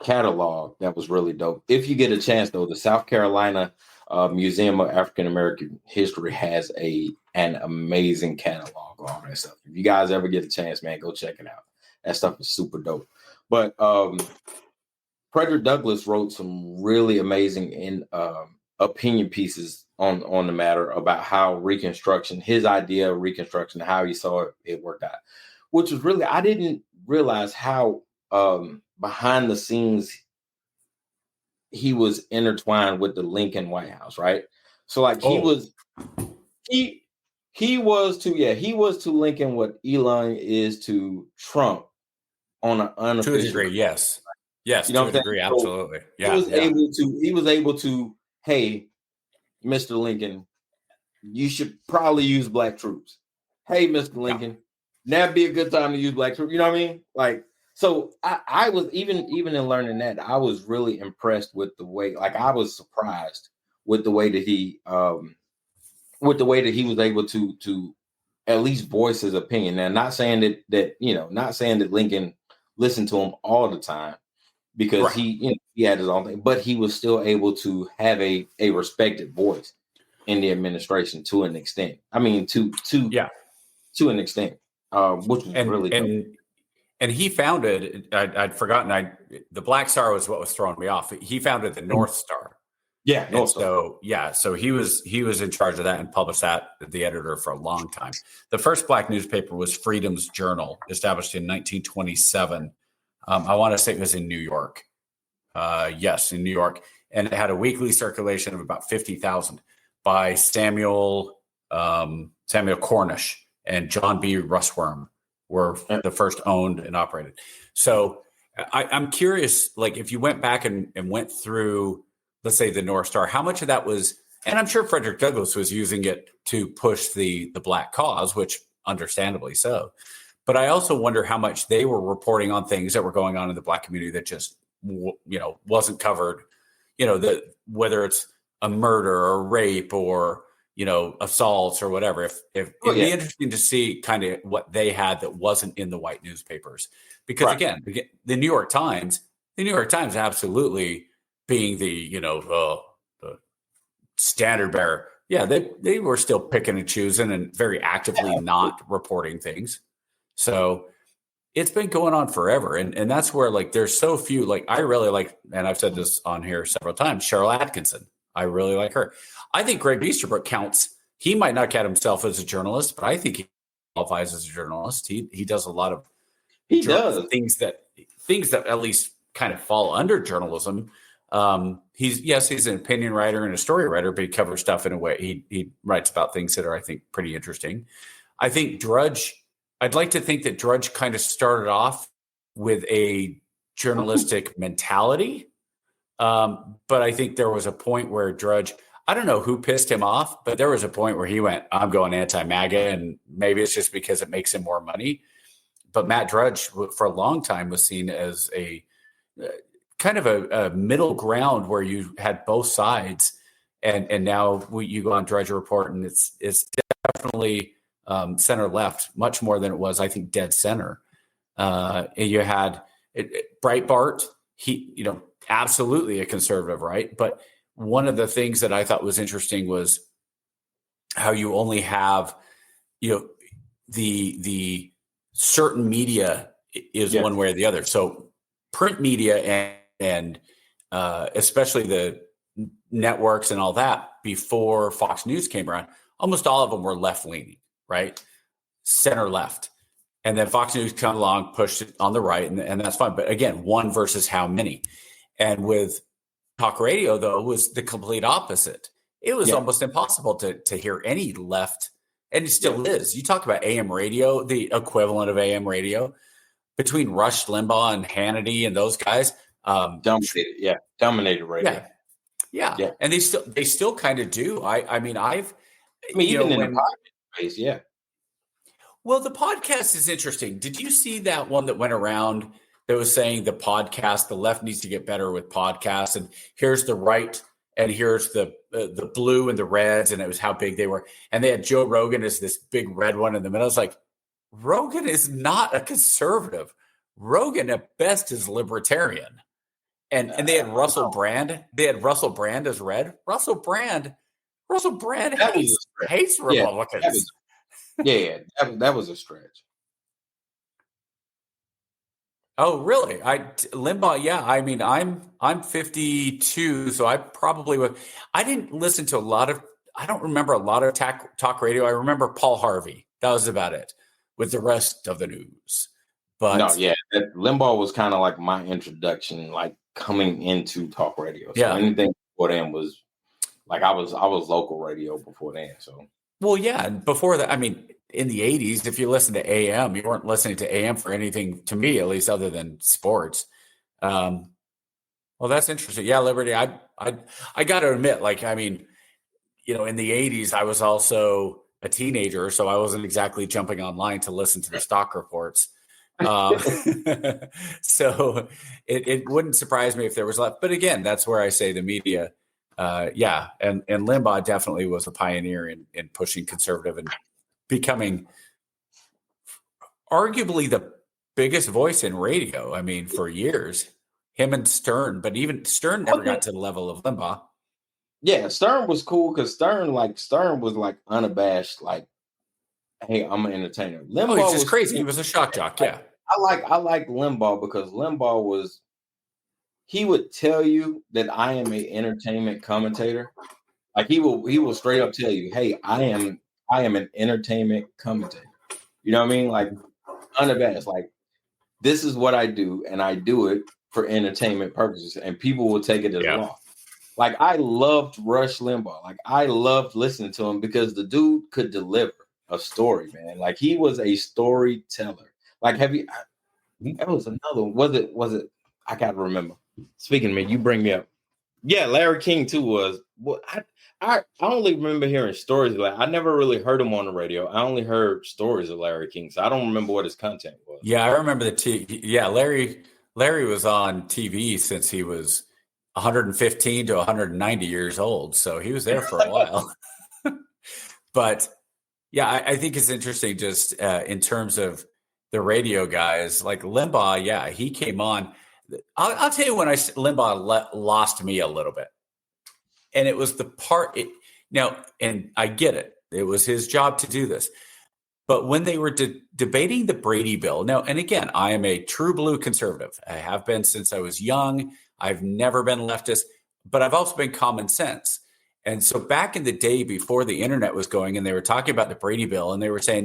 catalog that was really dope. If you get a chance, though, the South Carolina Museum of African American History has an amazing catalog of all that stuff. If you guys ever get a chance, man, go check it out. That stuff is super dope. But Frederick Douglass wrote some really amazing opinion pieces on the matter about how Reconstruction, his idea of Reconstruction, how he saw it worked out, which was really, I didn't realize how behind the scenes he was intertwined with the Lincoln White House, right? So like he was to Lincoln what Elon is to Trump on an unofficial, to a degree, yes. Yes, to a degree, absolutely. Yeah, he was able to, hey, Mr. Lincoln, you should probably use black troops. Hey, Mr. Lincoln, that'd be a good time to use black troops. You know what I mean? Like, so I was even in learning that, I was really impressed with the way, like, I was surprised with the way that he was able to at least voice his opinion. Now, not saying that Lincoln listened to him all the time, because he had his own thing, but he was still able to have a respected voice in the administration to an extent. I mean, to an extent, which was really cool. And he founded, I'd forgotten, the Black Star was what was throwing me off. He founded the North Star, Yeah, And so he was in charge of that and published that, the editor, for a long time. The first black newspaper was Freedom's Journal, established in 1927. I want to say it was in New York. Yes, in New York. And it had a weekly circulation of about 50,000 by Samuel Cornish and John B. Russworm were the first owned and operated. So I'm curious, like, if you went back and went through, let's say, the North Star, how much of that was, and I'm sure Frederick Douglass was using it to push the black cause, which understandably so. But I also wonder how much they were reporting on things that were going on in the black community that just, wasn't covered, whether it's a murder or rape or, assaults or whatever. It'd be interesting to see kind of what they had that wasn't in the white newspapers. Because again, the New York Times absolutely being the standard bearer. Yeah, they were still picking and choosing and very actively not reporting things. So it's been going on forever. And that's where, like, there's so few, like, I really like, and I've said this on here several times, Cheryl Atkinson. I really like her. I think Greg Easterbrook counts. He might not count himself as a journalist, but I think he qualifies as a journalist. He does a lot of things that at least kind of fall under journalism. He's an opinion writer and a story writer, but he covers stuff in a way. He writes about things that are, I think, pretty interesting. I think Drudge, I'd like to think that Drudge kind of started off with a journalistic mentality. But I think there was a point where Drudge, I don't know who pissed him off, but there was a point where he went, I'm going anti-MAGA, and maybe it's just because it makes him more money. But Matt Drudge, for a long time, was seen as a kind of a middle ground where you had both sides. And now you go on Drudge Report, and it's definitely center left, much more than it was, I think, dead center. And you had Breitbart, he, absolutely a conservative, right? But one of the things that I thought was interesting was how you only have, the certain media is one way or the other. So print media and especially the networks and all that before Fox News came around, almost all of them were left leaning, right? Center left. And then Fox News come along, pushed it on the right, and that's fine. But again, one versus how many. And with talk radio, though, was the complete opposite. It was almost impossible to hear any left, and it still is. You talk about AM radio, the equivalent of AM radio, between Rush Limbaugh and Hannity and those guys. Dominated radio. Yeah. And they still kind of do. I mean, even in the podcast space, yeah. Well, the podcast is interesting. Did you see that one that went around that was saying the left needs to get better with podcasts, and here's the right, and here's the blue and the reds, and it was how big they were. And they had Joe Rogan as this big red one in the middle. I was like, Rogan is not a conservative. Rogan at best is libertarian. And they had Russell Brand. They had Russell Brand as red. Russell Brand hates Republicans. That was a stretch. Oh, really? Limbaugh, yeah. I mean, I'm 52, so I probably would. I didn't listen to I don't remember a lot of talk radio. I remember Paul Harvey. That was about it with the rest of the news. But Limbaugh was kind of like my introduction, like coming into talk radio. So anything before then was like I was local radio before then. So and before that, I mean, in the 80s, if you listen to AM, you weren't listening to AM for anything, to me at least, other than sports. Well, that's interesting. Yeah, Liberty. I got to admit, like, I mean, in the 80s, I was also a teenager, so I wasn't exactly jumping online to listen to the stock reports. So it wouldn't surprise me if there was left. But again, that's where I say the media, and Limbaugh definitely was a pioneer in pushing conservative and becoming arguably the biggest voice in radio. I mean, for years, him and Stern, but even Stern never got to the level of Limbaugh. Yeah, Stern was cool because Stern was like unabashed, like, hey, I'm an entertainer. Limbaugh was just crazy. He was a shock jock. Yeah. I like Limbaugh because Limbaugh was he would tell you that I am an entertainment commentator. Like he will straight up tell you, hey, I am an entertainment commentator. You know what I mean? Like unabashed. Like this is what I do, and I do it for entertainment purposes, and people will take it as law. Like I loved Rush Limbaugh. Like I loved listening to him because the dude could deliver a story, man. Like he was a storyteller. Like have you? That was another one. Was it? I gotta remember. Speaking of me, you bring me up. Yeah, Larry King too was. Well, I only remember hearing stories. Like I never really heard him on the radio. I only heard stories of Larry King, so I don't remember what his content was. Yeah, I remember Larry was on TV since he was 115 to 190 years old, so he was there for a while. But yeah, I think it's interesting just in terms of the radio guys like Limbaugh. Yeah, he came on. I'll tell you when Limbaugh lost me a little bit, and it was the part. And I get it; it was his job to do this. But when they were debating the Brady bill, now, and again, I am a true blue conservative. I have been since I was young. I've never been leftist, but I've also been common sense. And so back in the day before the internet was going, and they were talking about the Brady bill, and they were saying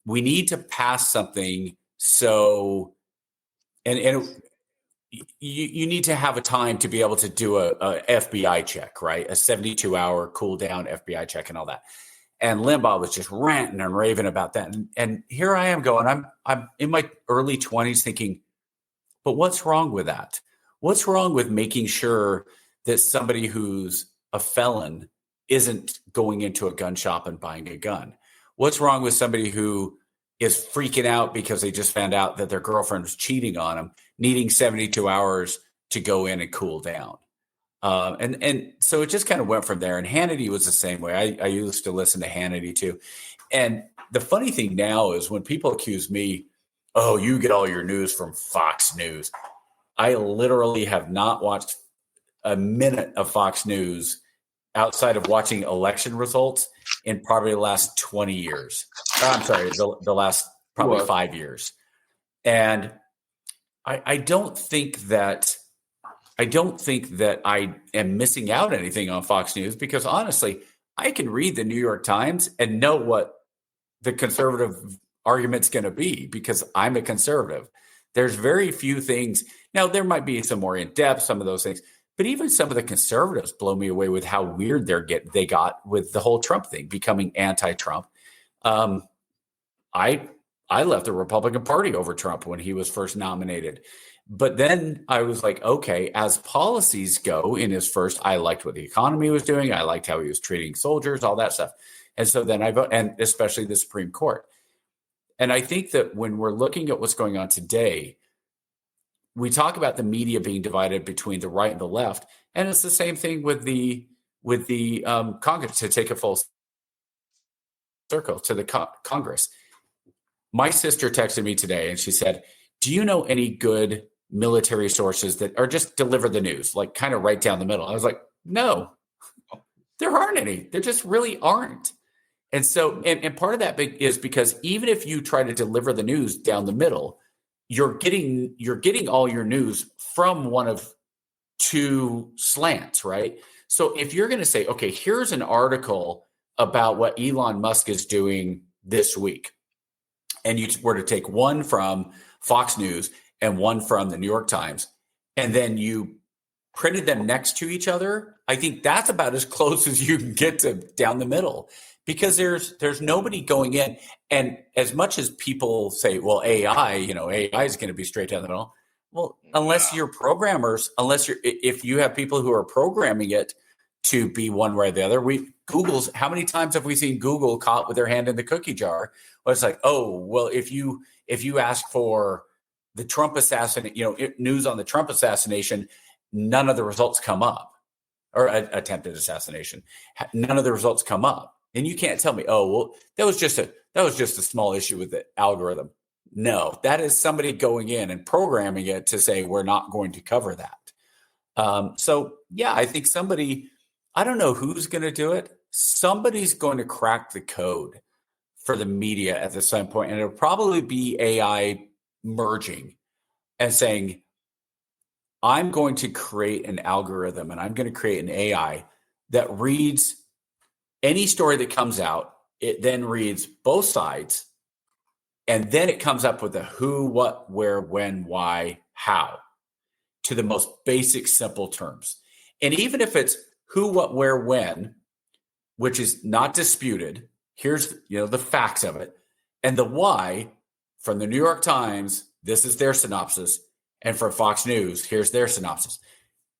we need to pass something so, and you need to have a time to be able to do a FBI check, right? A 72-hour cool down FBI check and all that. And Limbaugh was just ranting and raving about that. And here I am going, I'm in my early 20s thinking, but what's wrong with that? What's wrong with making sure that somebody who's a felon isn't going into a gun shop and buying a gun? What's wrong with somebody who is freaking out because they just found out that their girlfriend was cheating on them, needing 72 hours to go in and cool down? And so it just kind of went from there. And Hannity was the same way. I used to listen to Hannity too. And the funny thing now is when people accuse me, oh, you get all your news from Fox News. I literally have not watched a minute of Fox News outside of watching election results in probably the last 20 years. I'm sorry, the last probably 5 years. And I don't think that I am missing out anything on Fox News because honestly, I can read the New York Times and know what the conservative argument's going to be because I'm a conservative. There's very few things. Now, there might be some more in depth, some of those things, but even some of the conservatives blow me away with how weird they got with the whole Trump thing, becoming anti-Trump. I left the Republican Party over Trump when he was first nominated. But then I was like, okay, as policies go in his first, I liked what the economy was doing. I liked how he was treating soldiers, all that stuff. And so then I vote, and especially the Supreme Court. And I think that when we're looking at what's going on today, we talk about the media being divided between the right and the left. And it's the same thing with the Congress, to take a full circle to the Congress. My sister texted me today and she said, do you know any good military sources that are just deliver the news, like kind of right down the middle? I was like, no, there aren't any. There just really aren't. And so, and part of that is because even if you try to deliver the news down the middle, you're getting all your news from one of two slants, right? So if you're going to say, okay, here's an article about what Elon Musk is doing this week, and you were to take one from Fox News and one from the New York Times, and then you printed them next to each other, I think that's about as close as you can get to down the middle, because there's nobody going in. And as much as people say, well, AI is going to be straight down the middle. Well, unless you're programmers, if you have people who are programming it to be one way or the other, how many times have we seen Google caught with their hand in the cookie jar? Well, it's like, oh, well, if you ask for the Trump assassination, news on the Trump assassination, none of the results come up, or attempted assassination. None of the results come up. And you can't tell me, oh, well, that was just a small issue with the algorithm. No, that is somebody going in and programming it to say, we're not going to cover that. So yeah, I think I don't know who's going to do it. Somebody's going to crack the code for the media at the same point. And it'll probably be AI merging and saying, I'm going to create an algorithm and I'm going to create an AI that reads any story that comes out. It then reads both sides, and then it comes up with a who, what, where, when, why, how, to the most basic, simple terms. And even if it's who, what, where, when, which is not disputed, here's the facts of it, and the why from the New York Times, this is their synopsis, and from Fox News, here's their synopsis.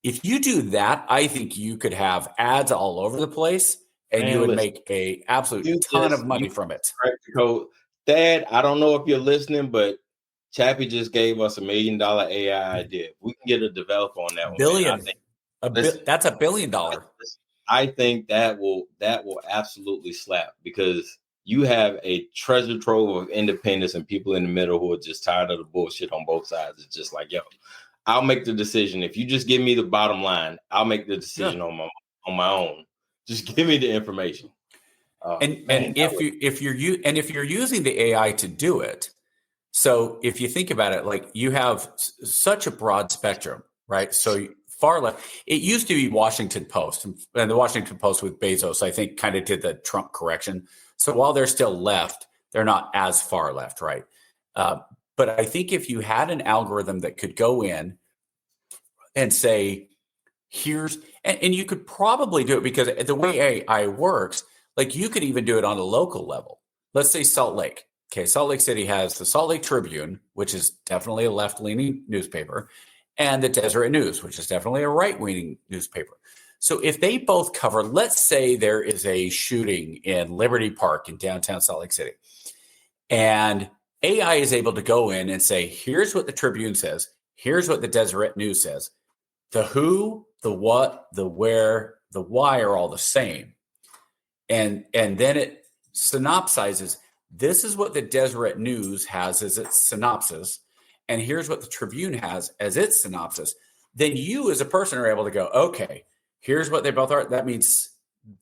If you do that, I think you could have ads all over the place, and you would make a absolute ton of money from it. Dad, I don't know if you're listening, but Chappie just gave us $1 million AI idea. We can get a developer on that Billion. one. That's $1 billion. I think that will absolutely slap, because you have a treasure trove of independents and people in the middle who are just tired of the bullshit on both sides. It's just like, yo, I'll make the decision. If you just give me the bottom line, I'll make the decision on my own. Just give me the information. If you're using the AI to do it, so if you think about it, like, you have such a broad spectrum, right? So far left, it used to be Washington Post, and the Washington Post with Bezos, I think, kind of did the Trump correction. So while they're still left, they're not as far left, right? But I think if you had an algorithm that could go in and say, and you could probably do it, because the way AI works, like, you could even do it on a local level. Let's say Salt Lake. Okay, Salt Lake City has the Salt Lake Tribune, which is definitely a left-leaning newspaper, and the Deseret News, which is definitely a right-leaning newspaper. So if they both cover, let's say there is a shooting in Liberty Park in downtown Salt Lake City, and AI is able to go in and say, here's what the Tribune says, here's what the Deseret News says. The who, the what, the where, the why are all the same. And then it synopsizes, this is what the Deseret News has as its synopsis, and here's what the Tribune has as its synopsis. Then you as a person are able to go, okay, here's what they both are. That means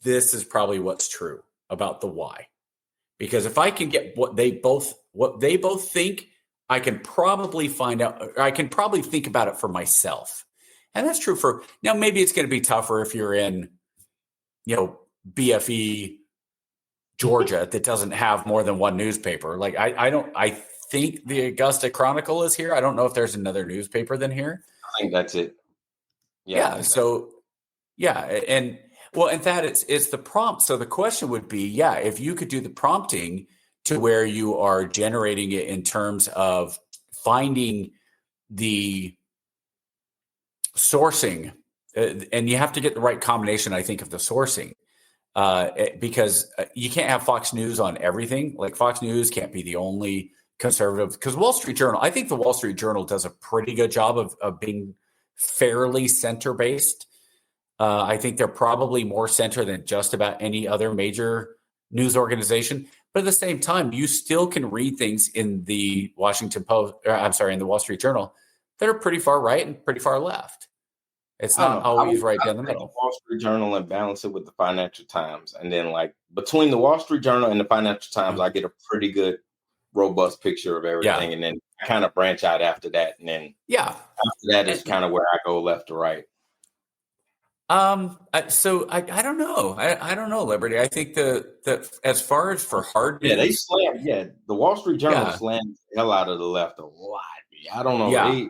this is probably what's true about the why. Because if I can get what they both think, I can probably find out, or I can probably think about it for myself. And that's true for, now maybe it's going to be tougher if you're in, BFE, Georgia, that doesn't have more than one newspaper. Like, I think the Augusta Chronicle is here. I don't know if there's another newspaper than here. I think that's it. Yeah. So, and that it's the prompt. So the question would be, if you could do the prompting to where you are generating it in terms of finding the sourcing, and you have to get the right combination, I think, of the sourcing, because you can't have Fox News on everything. Like, Fox News can't be the only conservative, because Wall Street Journal, I think the Wall Street Journal does a pretty good job of being fairly center-based. I think they're probably more center than just about any other major news organization. But at the same time, you still can read things in the Washington Post, in the Wall Street Journal, that are pretty far right and pretty far left. It's not always right down the middle. The Wall Street Journal and balance it with the Financial Times. And then, like, between the Wall Street Journal and the Financial Times, I get a pretty good, robust picture of everything. Yeah. And then I kind of branch out after that. And then after that is kind of where I go left to right. So I don't know. I don't know, Liberty. I think that as far as for hard news, they slammed. Yeah, the Wall Street Journal slammed the hell out of the left a lot. I don't know. Yeah.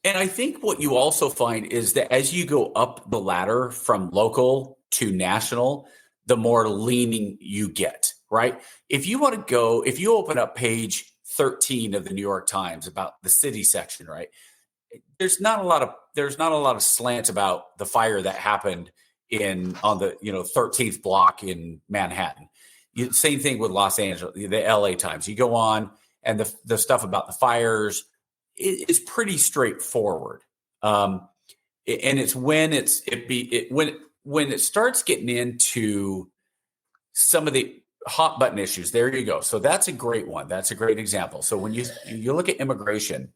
And I think what you also find is that as you go up the ladder from local to national, the more leaning you get, right? If you open up page 13 of the New York Times about the city section, right? There's not a lot of slant about the fire that happened on the 13th block in Manhattan. Same thing with Los Angeles, the LA Times. You go on, and the stuff about the fires is pretty straightforward. And it's when when it starts getting into some of the hot button issues, there you go. So that's a great one. That's a great example. So when you look at immigration,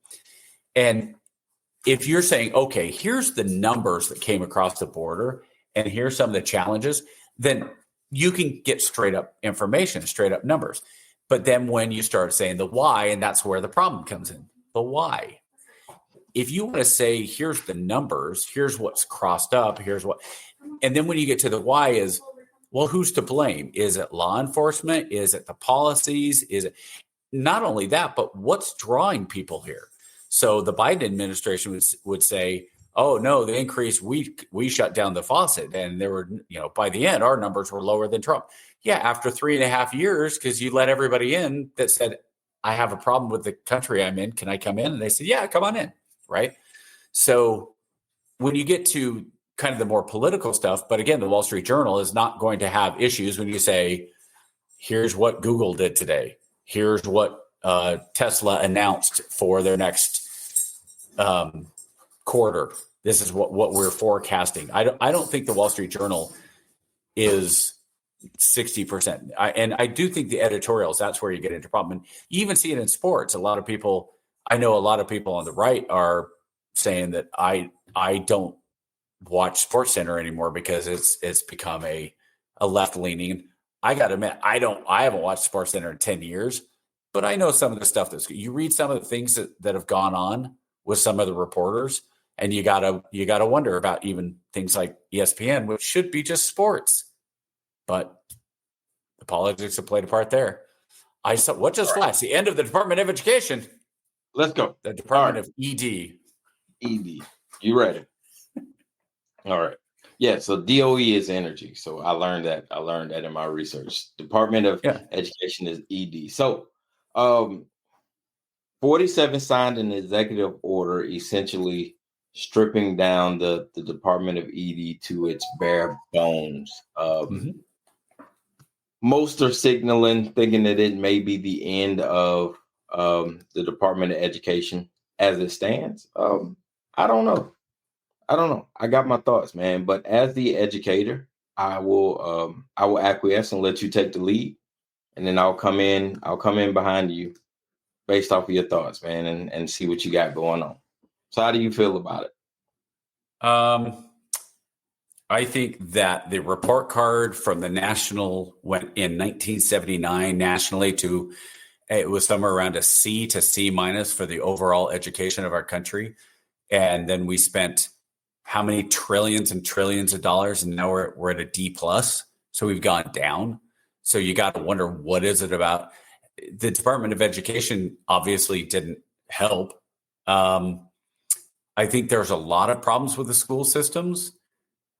and if you're saying, okay, here's the numbers that came across the border, and here's some of the challenges, then you can get straight up information, straight up numbers. But then when you start saying the why, and that's where the problem comes in, the why. if you want to say, here's the numbers, here's what's crossed up, here's what, and then when you get to the why is, well, who's to blame? Is it law enforcement? Is it the policies? Is it not only that, but what's drawing people here? So the Biden administration would say, oh no, the increase, we shut down the faucet, and there were, by the end, our numbers were lower than Trump. Yeah, after 3.5 years, because you let everybody in that said, I have a problem with the country I'm in. Can I come in? And they said, yeah, come on in. Right. So when you get to kind of the more political stuff, but again, the Wall Street Journal is not going to have issues when you say, here's what Google did today. Here's what Tesla announced for their next quarter. This is what we're forecasting. I don't think the Wall Street Journal is 60%. And I do think the editorials, that's where you get into problem. And you even see it in sports. I know a lot of people on the right are saying that I don't watch SportsCenter anymore because it's become a left leaning. I got to admit, I haven't watched SportsCenter in 10 years, but I know some of the stuff you read some of the things that have gone on with some of the reporters, and you gotta wonder about even things like ESPN, which should be just sports, but the politics have played a part there. I saw what just flashed, the end of the Department of Education. Let's go. The Department of ED. ED. You ready? All right. Yeah. So DOE is energy. So I learned that in my research. Department of Education is ED. So 47 signed an executive order essentially stripping down the Department of ED to its bare bones. Most are signaling, thinking that it may be the end of the Department of Education as it stands. I don't know. I got my thoughts, man. But as the educator, I will acquiesce and let you take the lead, and then I'll come in behind you based off of your thoughts, man, and see what you got going on. So how do you feel about it? I think that the report card from the national went in 1979 nationally to, it was somewhere around a C to C minus for the overall education of our country. And then we spent how many trillions and trillions of dollars, and now we're at a D plus. So we've gone down. So you got to wonder, what is it about? The Department of Education obviously didn't help. I think there's a lot of problems with the school systems.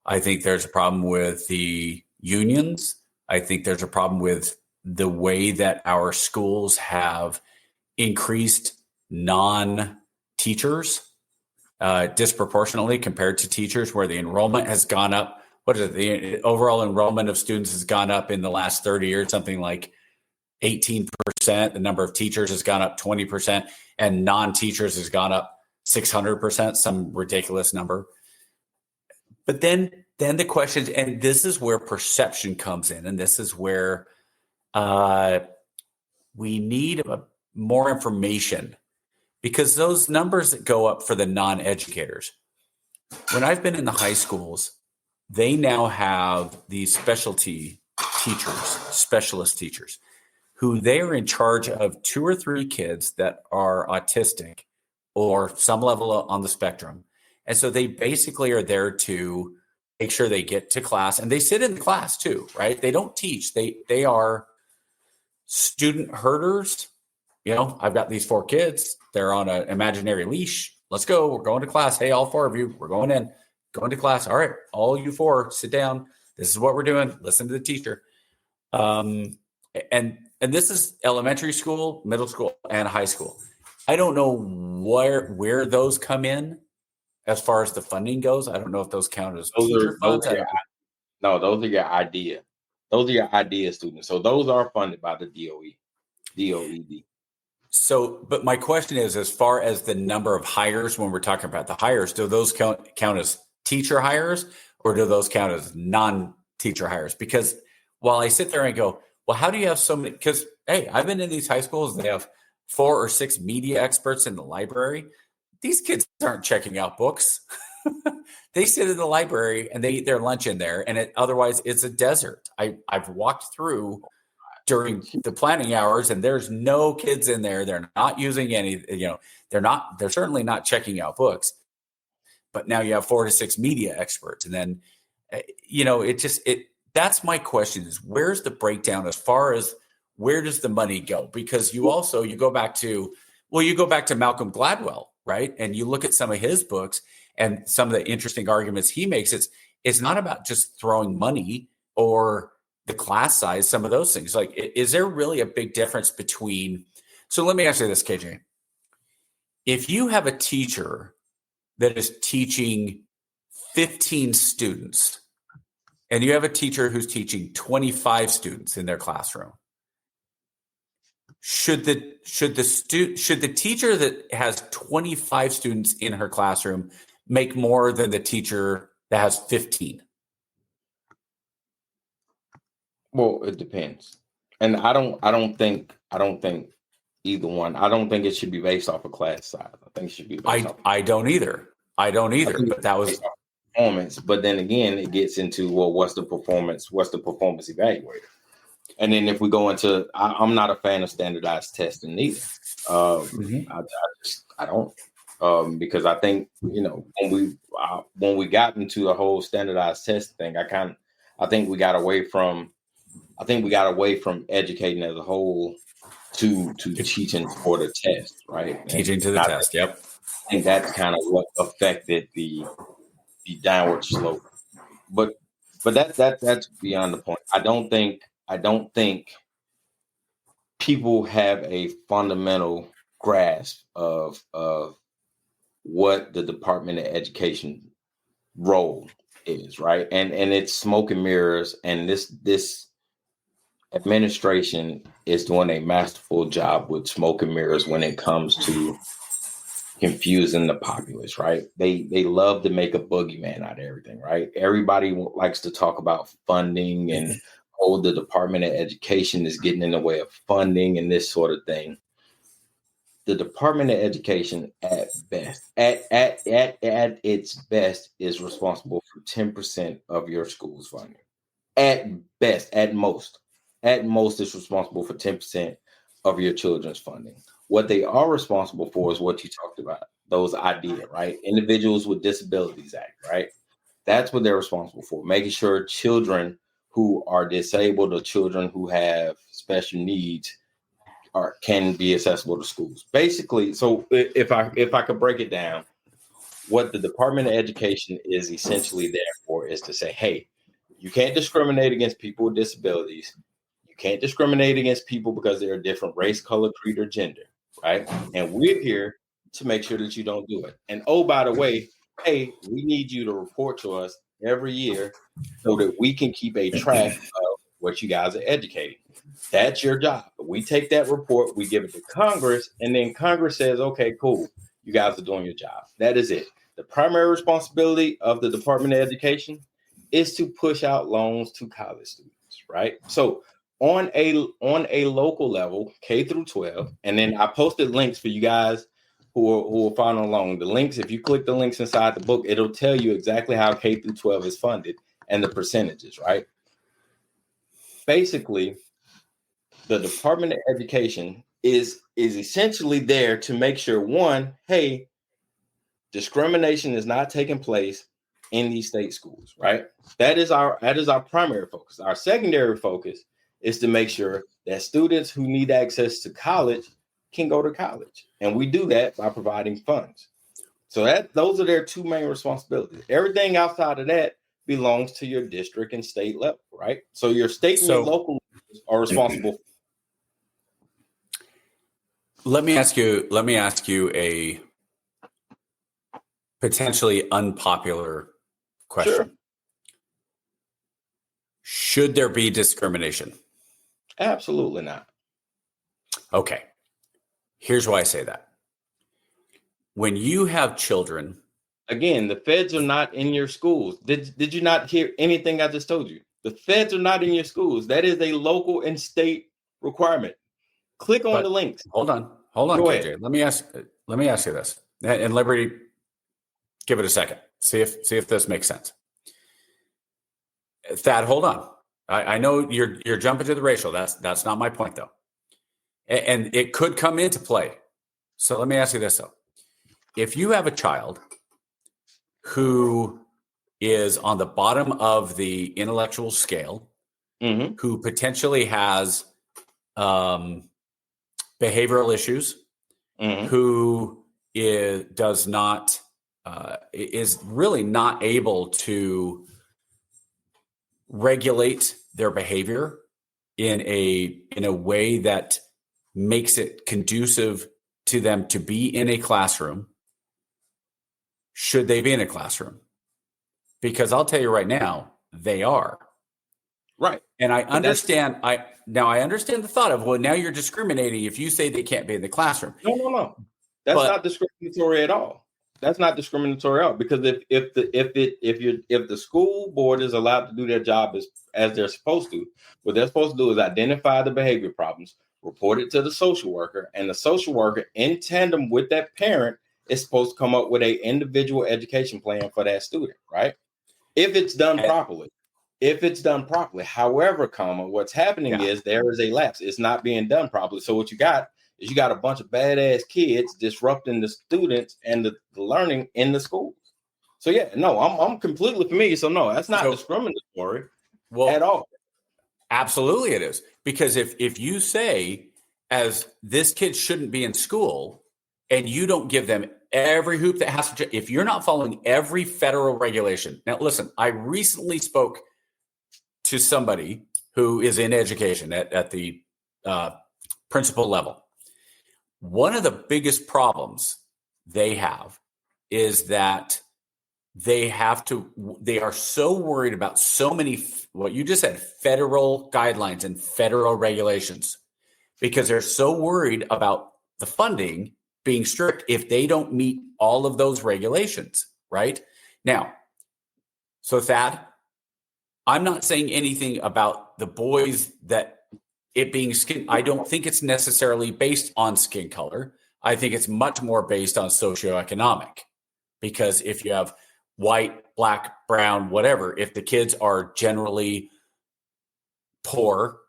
I think there's a problem with the unions. I think there's a problem with the way that our schools have increased non-teachers disproportionately compared to teachers, where the enrollment has gone up. What is it? The overall enrollment of students has gone up in the last 30 years, something like 18%. The number of teachers has gone up 20%, and non-teachers has gone up 600%, some ridiculous number. But then the questions, and this is where perception comes in, and this is where we need more information, because those numbers that go up for the non-educators, when I've been in the high schools, they now have these specialist teachers, who they are in charge of 2 or 3 kids that are autistic or some level on the spectrum. And so they basically are there to make sure they get to class, and they sit in the class too, right? They don't teach. They are student herders. I've got these 4 kids. They're on an imaginary leash. Let's go. We're going to class. Hey, all 4 of you, we're going to class. All right, all you 4, sit down. This is what we're doing. Listen to the teacher. And this is elementary school, middle school, and high school. I don't know where those come in as far as the funding goes. I don't know if those count as teacher funds. No, those are your idea. Those are your idea students. So those are funded by the DOED. So, but my question is, as far as the number of hires, when we're talking about the hires, do those count as teacher hires, or do those count as non-teacher hires? Because while I sit there and go, well, how do you have so many? Because, hey, I've been in these high schools. They have 4 or 6 media experts in the library. These kids aren't checking out books. They sit in the library and they eat their lunch in there. And otherwise, it's a desert. I've walked through during the planning hours, and there's no kids in there. They're not using any, they're certainly not checking out books, but now you have 4 to 6 media experts. And then, that's my question is, where's the breakdown as far as where does the money go? Because you go back to Malcolm Gladwell, right? And you look at some of his books and some of the interesting arguments he makes. It's not about just throwing money or the class size, some of those things. Like, is there really a big difference between? So let me ask you this, KJ. If you have a teacher that is teaching 15 students, and you have a teacher who's teaching 25 students in their classroom, should the teacher that has 25 students in her classroom make more than the teacher that has 15? Well, it depends, and I don't think either one. I don't think it should be based off of class size. I think it should be. I don't either. But that was performance. But then again, it gets into, well, what's the performance evaluator? And then if we go into, I'm not a fan of standardized testing either. I don't, because I think, when we got into the whole standardized test thing, I think we got away from educating as a whole to teaching for the test, right? Teaching to the test. Yep. I think that's kind of what affected the downward slope. But that's beyond the point. I don't think people have a fundamental grasp of what the Department of Education role is, right? And it's smoke and mirrors, and this administration is doing a masterful job with smoke and mirrors when it comes to confusing the populace, right? They love to make a boogeyman out of everything, right? Everybody likes to talk about funding and the Department of Education is getting in the way of funding and this sort of thing. The Department of Education at its best is responsible for 10% of your school's funding. At best, at most it's responsible for 10% of your children's funding. What they are responsible for is what you talked about, those IDEA, right? Individuals with Disabilities Act, right? That's what they're responsible for, making sure children who are disabled or children who have special needs can be accessible to schools. Basically, so if I could break it down, what the Department of Education is essentially there for is to say, hey, you can't discriminate against people with disabilities. You can't discriminate against people because they're a different race, color, creed, or gender, right? And we're here to make sure that you don't do it. And oh, by the way, hey, we need you to report to us every year so that we can keep a track of what you guys are educating. That's your job. We take that report, we give it to Congress, and then Congress says, okay, cool, you guys are doing your job. That is it. The primary responsibility of the Department of Education is to push out loans to college students, right? So on a local level, K through 12, and then I posted links for you guys who are following along. The links, if you click the links inside the book, it'll tell you exactly how K through 12 is funded and the percentages, right? Basically, the Department of Education is essentially there to make sure, one, hey, discrimination is not taking place in these state schools, right? That is our primary focus. Our secondary focus is to make sure that students who need access to college can go to college. And we do that by providing funds. So those are their two main responsibilities. Everything outside of that belongs to your district and state level, right? So your state and your local are responsible. Let me ask you a potentially unpopular question. Sure. Should there be discrimination? Absolutely not. Okay. Here's why I say that. When you have children, again, the feds are not in your schools. Did you not hear anything I just told you? The feds are not in your schools. That is a local and state requirement. Click on the links. Hold on, Go KJ. ahead. Let me ask you this. And Liberty, give it a second. See if this makes sense. Thad, hold on. I know you're jumping to the racial. That's not my point, though. And it could come into play. So let me ask you this, though. If you have a child who is on the bottom of the intellectual scale, who potentially has behavioral issues, who is really not able to regulate their behavior in a way that makes it conducive to them to be in a classroom, should they be in a classroom? Because I'll tell you right now, they are. Right. And I understand. I understand the thought of, well, now you're discriminating if you say they can't be in the classroom. No. That's not discriminatory at all. That's not discriminatory at all. Because if the school board is allowed to do their job as they're supposed to, what they're supposed to do is identify the behavior problems, report it to the social worker, and the social worker, in tandem with that parent, is supposed to come up with an individual education plan for that student, right? If it's done properly. However, what's happening is there is a lapse. It's not being done properly. So what you got is a bunch of badass kids disrupting the students and the learning in the schools. So I'm completely familiar. So no, that's not discriminatory at all. Absolutely it is. Because if you say, as this kid shouldn't be in school, and you don't give them every hoop that has to, if you're not following every federal regulation. Now, listen, I recently spoke to somebody who is in education at the principal level. One of the biggest problems they have is that they are so worried about so many, what you just said, federal guidelines and federal regulations, because they're so worried about the funding being strict if they don't meet all of those regulations, right? Now, so Thad, I'm not saying anything about the boys that it being skin. I don't think it's necessarily based on skin color. I think it's much more based on socioeconomic, because if you have white, black, brown, whatever, if the kids are generally poor,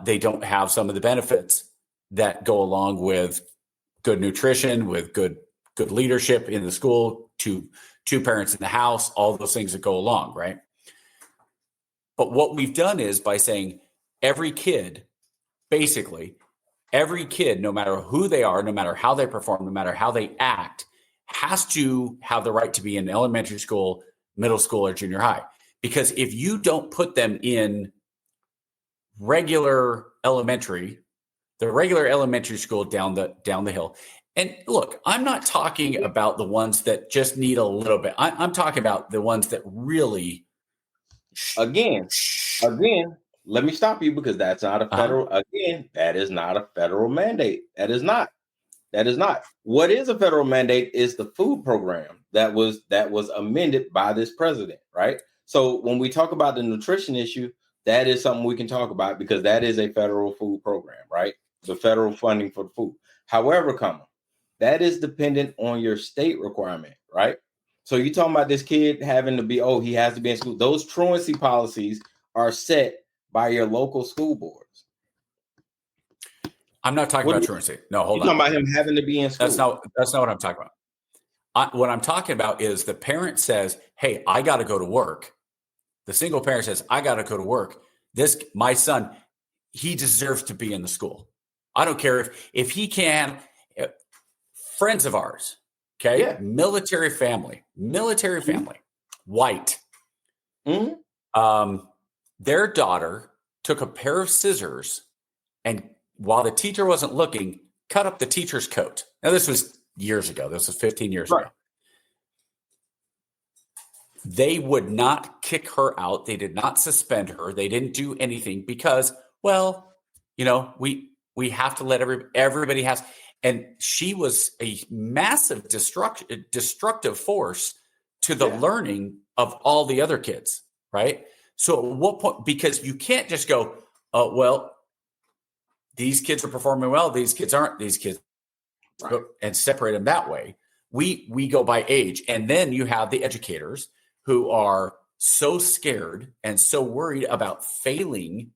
they don't have some of the benefits that go along with good nutrition, with good leadership in the school, two parents in the house, all those things that go along, right? But what we've done is, by saying every kid, no matter who they are, no matter how they perform, no matter how they act, has to have the right to be in elementary school, middle school, or junior high. Because if you don't put them in the regular elementary school down the hill. And look, I'm not talking about the ones that just need a little bit. I'm talking about the ones that really. Again, let me stop you, because that's not a federal. Again, that is not a federal mandate. That is not. What is a federal mandate is the food program that was amended by this president, right? So when we talk about the nutrition issue, that is something we can talk about, because that is a federal food program, right? The federal funding for the food. However, that is dependent on your state requirement, right? So you're talking about this kid having to be, he has to be in school. Those truancy policies are set by your local school boards. I'm not talking about truancy. No, hold on. You're talking about him having to be in school. That's not what I'm talking about. What I'm talking about is the parent says, hey, I got to go to work. The single parent says, I got to go to work. My son, he deserves to be in the school. I don't care if he can. Friends of ours, okay? Yeah. Military family, white. Their daughter took a pair of scissors and, while the teacher wasn't looking, cut up the teacher's coat. Now, this was years ago. This was 15 years ago. They would not kick her out. They did not suspend her. They didn't do anything because, we have to let everybody has. And she was a massive destructive force to the learning of all the other kids, right? So at what point, because you can't just go, these kids are performing well, these kids aren't, right, and separate them that way. We go by age. And then you have the educators who are so scared and so worried about failing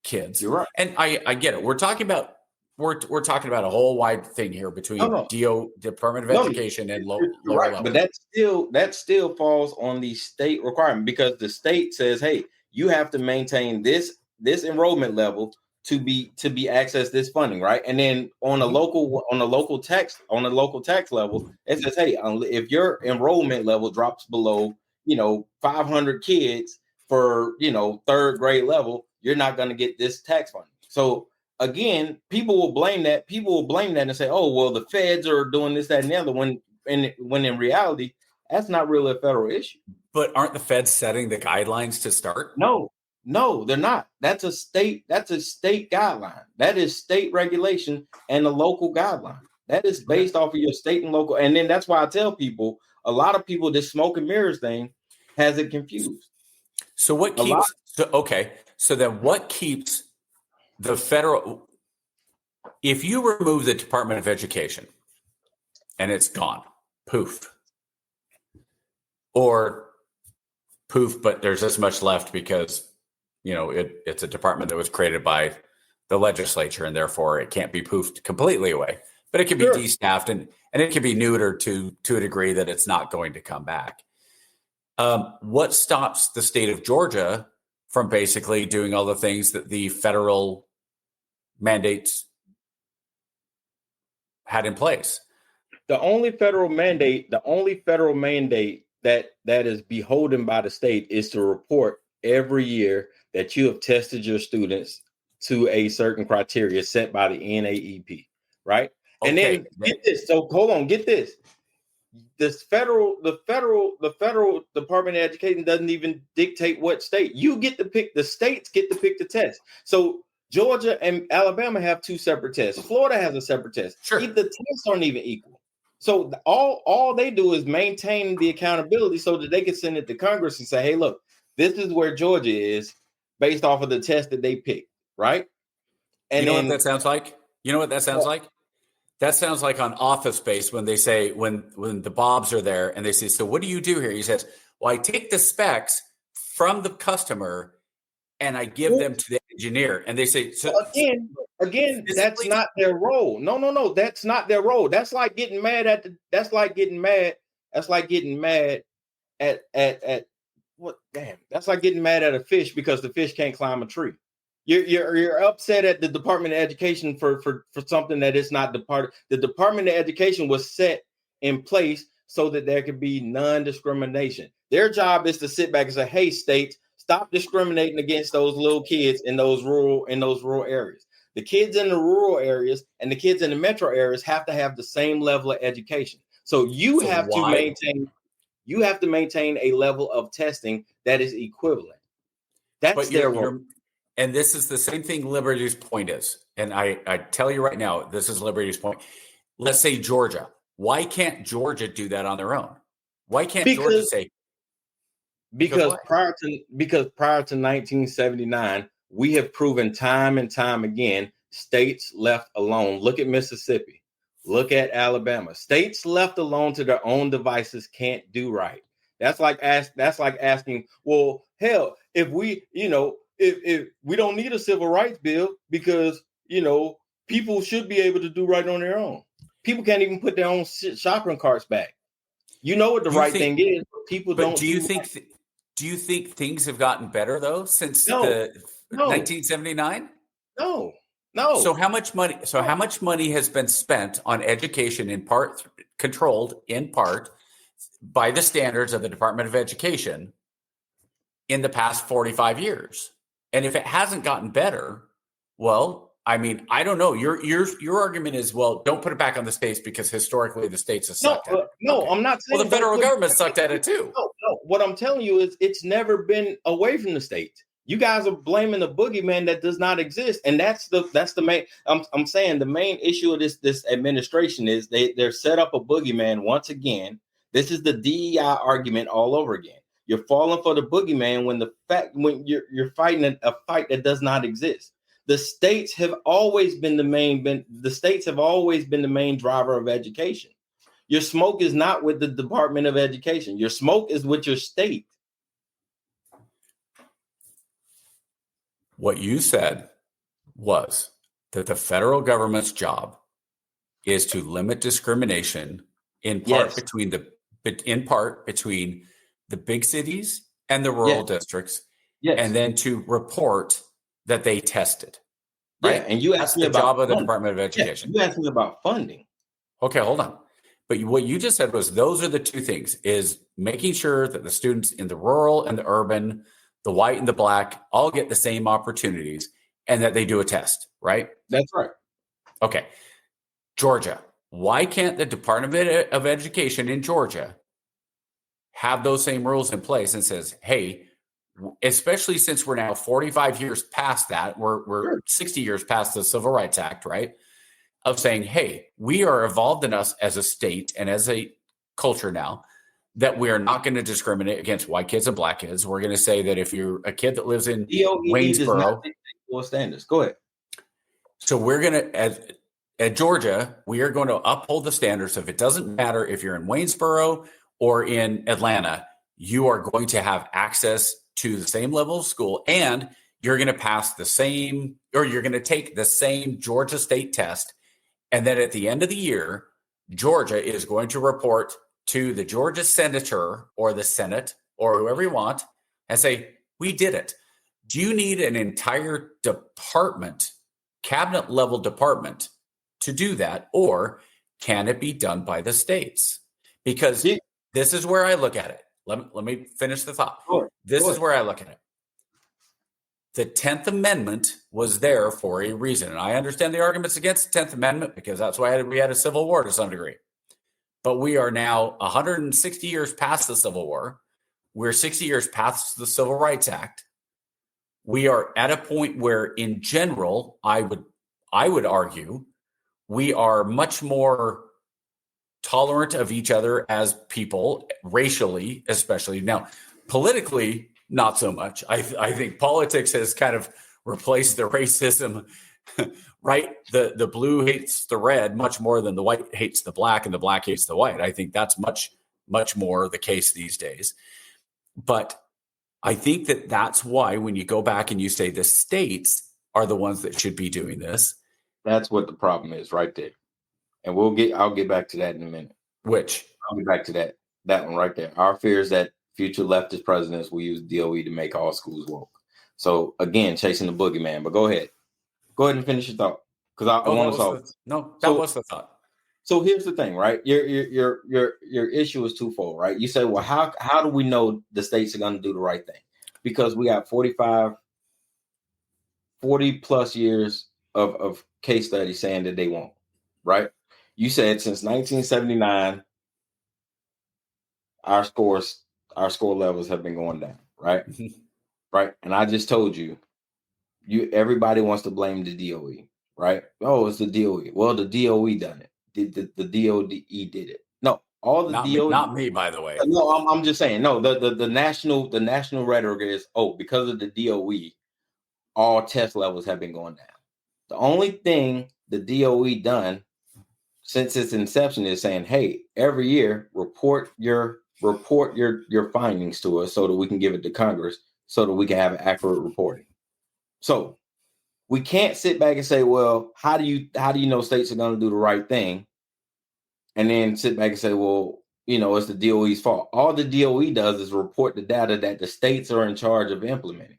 kids. You're right. And I get it. We're talking about a whole wide thing here between Department of Education and lower right. level. But that still falls on the state requirement, because the state says, hey, you have to maintain this enrollment level to be access this funding, right? And then on a local tax level, it says, hey, if your enrollment level drops below 500 kids for third grade level, you're not going to get this tax funding. So again, people will blame that and say, oh, well, the feds are doing this, that, and the other, when in reality, that's not really a federal issue. But aren't the feds setting the guidelines to start? No, they're not. That's a state guideline. That is state regulation and a local guideline. That is based off of your state and local. And then that's why I tell people, a lot of people, this smoke and mirrors thing has it confused. So what keeps the federal, if you remove the Department of Education and it's gone, poof, or poof, but there's this much left because it's a department that was created by the legislature, and therefore it can't be poofed completely away. But it can be destaffed and it can be neutered to a degree that it's not going to come back. What stops the state of Georgia from basically doing all the things that the federal mandates had in place? The only federal mandate that is beholden by the state is to report every year that you have tested your students to a certain criteria set by the NAEP, right? Okay. And then get this. So hold on, get this. The federal Department of Education doesn't even dictate what state. You get to pick. The states get to pick the test. So Georgia and Alabama have two separate tests. Florida has a separate test. Sure. The tests aren't even equal. So all they do is maintain the accountability so that they can send it to Congress and say, hey, look, this is where Georgia is based off of the test that they picked, right? And what that sounds like? You know what that sounds like? That sounds like on Office Space when they say, when the Bobs are there and they say, so what do you do here? He says, well, I take the specs from the customer and I give them to the engineer. And they say, so again, that's not their role. No, that's not their role. That's like getting mad at what? Damn, that's like getting mad at a fish because the fish can't climb a tree. You're upset at the Department of Education for something that is not the Department of Education was set in place so that there could be non-discrimination. Their job is to sit back and say, hey, states, stop discriminating against those little kids in those rural areas. The kids in the rural areas and the kids in the metro areas have to have the same level of education. So you have to maintain a level of testing that is equivalent. That's their role. And this is the same thing Liberty's point is. And I tell you right now, this is Liberty's point. Let's say Georgia. Why can't Georgia do that on their own? Why can't Georgia say? Because prior to 1979, we have proven time and time again, states left alone. Look at Mississippi. Look at Alabama. States left alone to their own devices can't do right. That's like asking, well, hell, if we don't need a civil rights bill because, people should be able to do right on their own. People can't even put their own shopping carts back. You know what the right thing is, but people don't. Do you think things have gotten better though since 1979? No. So how much money has been spent on education, in part controlled in part by the standards of the Department of Education in the past 45 years? And if it hasn't gotten better, well, I mean, I don't know. Your argument is, well, don't put it back on the states because historically the states have sucked at it. No, okay. I'm not saying. Well, the federal government sucked at it too. No. What I'm telling you is it's never been away from the states. You guys are blaming the boogeyman that does not exist, and that's the main. I'm saying the main issue of this administration is they're set up a boogeyman once again. This is the DEI argument all over again. You're falling for the boogeyman when you're fighting a fight that does not exist. The states have always been the main driver of education. Your smoke is not with the Department of Education. Your smoke is with your state. What you said was that the federal government's job is to limit discrimination in part between the big cities and the rural districts, and then to report that they tested. Right? And you asked me the about job of the funding. Department of Education. You asked me about funding. Okay, hold on. But what you just said was those are the two things: is making sure that the students in the rural and the urban, the white and the black, all get the same opportunities, and that they do a test. Right? That's right. Okay. Georgia. Why can't the Department of Education in Georgia have those same rules in place and says, hey, especially since we're now 45 years past that, we're 60 years past the Civil Rights Act, right? Of saying, hey, we are evolved enough as a state and as a culture now that we are not going to discriminate against white kids and black kids. We're going to say that if you're a kid that lives in Waynesboro, standards. Go ahead. So we're going to, at Georgia, we are going to uphold the standards. So if it doesn't matter if you're in Waynesboro or in Atlanta, you are going to have access to the same level of school, and you're going to pass the same, or you're going to take the same Georgia state test. And then at the end of the year, Georgia is going to report to the Georgia senator or the Senate or whoever you want and say, we did it. Do you need an entire department, cabinet level department, to do that? Or can it be done by the states? Because this is where I look at it. Let me finish the thought. This is where I look at it. The 10th Amendment was there for a reason. And I understand the arguments against the 10th Amendment because that's why we had a civil war to some degree. But we are now 160 years past the Civil War. We're 60 years past the Civil Rights Act. We are at a point where, in general, I would argue, we are much more tolerant of each other as people, racially especially. Now, politically, not so much. I think politics has kind of replaced the racism, right? The blue hates the red much more than the white hates the black and the black hates the white. I think that's much, much more the case these days. But I think that that's why when you go back and you say the states are the ones that should be doing this. That's what the problem is right there. And I'll get back to that in a minute. Which? I'll get back to that one right there. Our fear is that future leftist presidents will use DOE to make all schools woke. So again, chasing the boogeyman. But go ahead and finish your thought, because I want to solve. That was the thought. So here's the thing, right? Your issue is twofold, right? You say, well, how do we know the states are going to do the right thing? Because we got 40 plus years of case studies saying that they won't, right? You said since 1979, our score levels have been going down, right? Right. And I just told you, everybody wants to blame the DOE, right? Oh, it's the DOE. Well, the DOE done it. The DOE did it. No, all the DOE. Not me, by the way. No, I'm just saying. No, the national rhetoric is, because of the DOE, all test levels have been going down. The only thing the DOE done since its inception is saying, hey, every year report your findings to us so that we can give it to Congress so that we can have accurate reporting. So we can't sit back and say, well, how do you know states are going to do the right thing? And then sit back and say, well, it's the DOE's fault. All the DOE does is report the data that the states are in charge of implementing.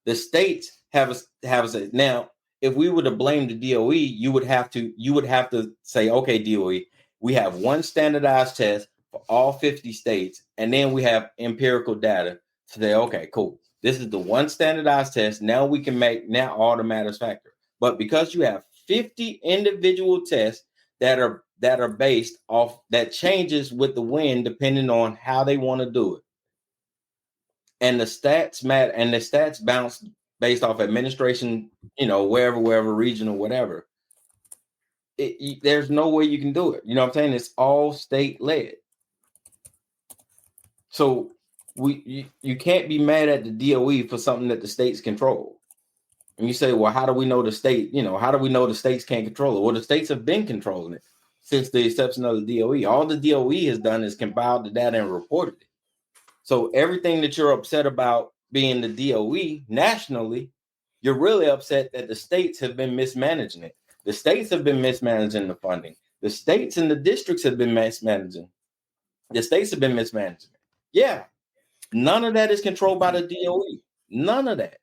The states have a now, if we were to blame the DOE, you would have to say, okay, DOE, we have one standardized test for all 50 states, and then we have empirical data to say, okay, cool. This is the one standardized test. Now we can now all the matters factor. But because you have 50 individual tests that are based off, that changes with the wind depending on how they want to do it, and the stats matter, and the stats bounce based off administration, wherever region or whatever. There's no way you can do it. You know what I'm saying? It's all state led. So you can't be mad at the DOE for something that the states control. And you say, well, how do we know the state? How do we know the states can't control it? Well, the states have been controlling it since the inception of the DOE. All the DOE has done is compiled the data and reported it. So everything that you're upset about being the DOE nationally, You're really upset that the states have been mismanaging it. The states have been mismanaging the funding. The states and the districts have been mismanaging. The states have been mismanaging it. Yeah. None of that is controlled by the DOE. None of that.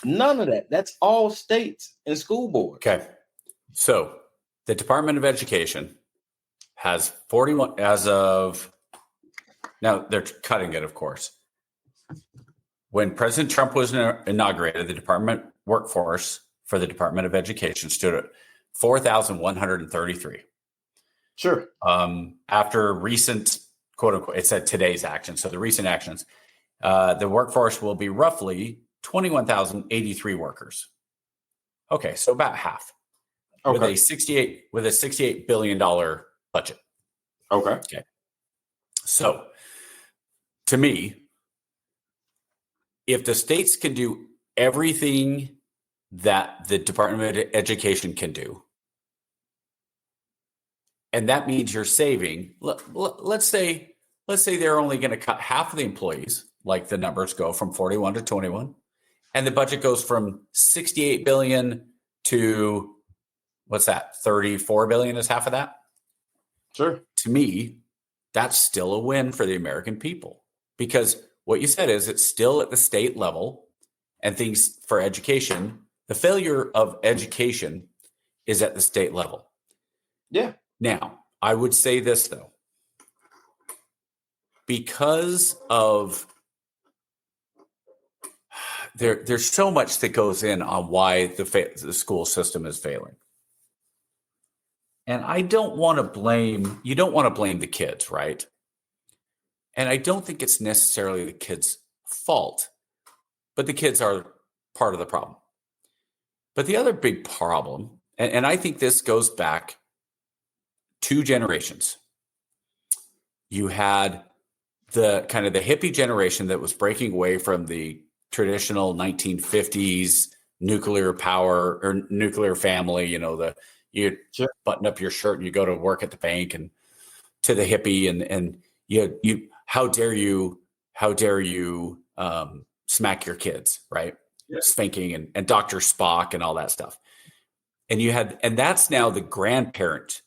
None of that. That's all states and school boards. Okay. So the Department of Education has 41 as of now. They're cutting it, of course. When President Trump was inaugurated, the department workforce for the Department of Education stood at 4,133. Sure. After recent, quote unquote, it said today's actions. So the recent actions, the workforce will be roughly 21,083 workers. Okay, so about half. Okay. With a $68 billion budget. Okay. So to me, if the states can do everything that the Department of Education can do, and that means you're saving, let's say they're only going to cut half of the employees, like the numbers go from 41 to 21, and the budget goes from 68 billion to what's that? 34 billion is half of that. Sure. To me, that's still a win for the American people, because what you said is it's still at the state level, and things for education, the failure of education is at the state level. Yeah. Now, I would say this, though, because of there's so much that goes in on why the school system is failing. And I don't want to blame, you don't want to blame the kids, right? And I don't think it's necessarily the kids' fault, but the kids are part of the problem. But the other big problem, and I think this goes back 2 generations. You had the kind of the hippie generation that was breaking away from the traditional 1950s nuclear power or nuclear family, you button up your shirt and you go to work at the bank, and to the hippie and you how dare you smack your kids, right? Yeah. Spanking and Dr. Spock and all that stuff. And that's now the grandparent.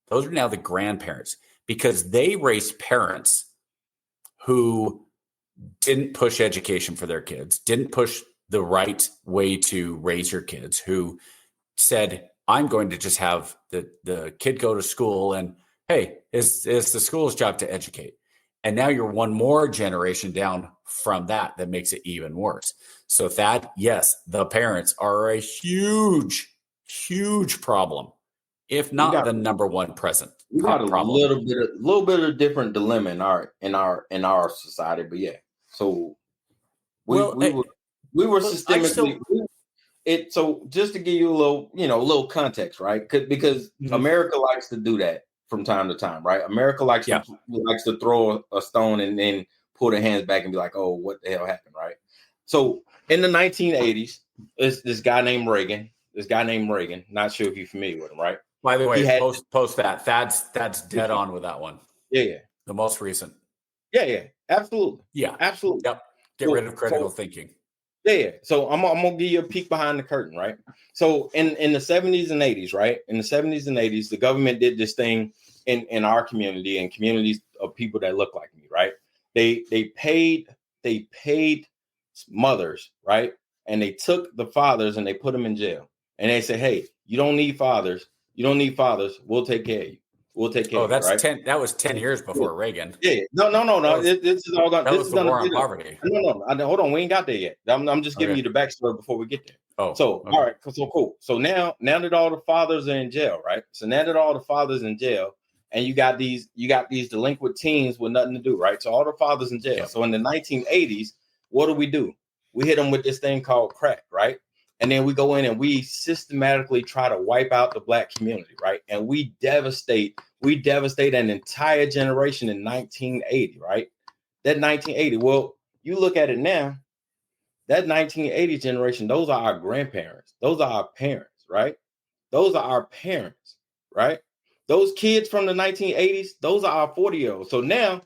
Those are now the grandparents, because they raised parents who didn't push education for their kids, didn't push the right way to raise your kids, who said, I'm going to just have the kid go to school, and hey, it's the school's job to educate. And now you're one more generation down from that makes it even worse. So yes, the parents are a huge, huge problem, if not the number one present. We got a little bit of different dilemma in our society, but yeah. So we were systemically. So just to give you a little context, right? Because America likes to do that from time to time, right? America likes to throw a stone and then pull their hands back and be like, "Oh, what the hell happened?" Right? So in the 1980s, this guy named Reagan. Not sure if you're familiar with him, right? By the way, post that. That's dead on with that one. Yeah. The most recent. Yeah. Absolutely. Yeah. Absolutely. Yep. Get rid of critical thinking. Yeah. So I'm gonna give you a peek behind the curtain, right? So in the 70s and 80s, right? In the 70s and 80s, the government did this thing in our community and communities of people that look like me, right? They paid mothers, right? And they took the fathers and they put them in jail. And they said, hey, you don't need fathers. We'll take care of you. We'll take care of you. That's right? 10. That was 10 years before Reagan. Yeah. No. This is all gone. That was the war on poverty. No. Hold on. We ain't got there yet. I'm just giving you the backstory before we get there. Oh. So okay. All right. So cool. So now that all the fathers are in jail, right? So now that all the fathers in jail, and you got these delinquent teens with nothing to do, right? So all the fathers in jail. Yeah. So in the 1980s, what do? We hit them with this thing called crack, right? And then we go in and we systematically try to wipe out the Black community, right? And we devastate an entire generation in 1980, right? That 1980, well, you look at it now, that 1980 generation, those are our grandparents. Those are our parents, right? Those are our parents, right? Those kids from the 1980s, those are our 40-year-olds. So now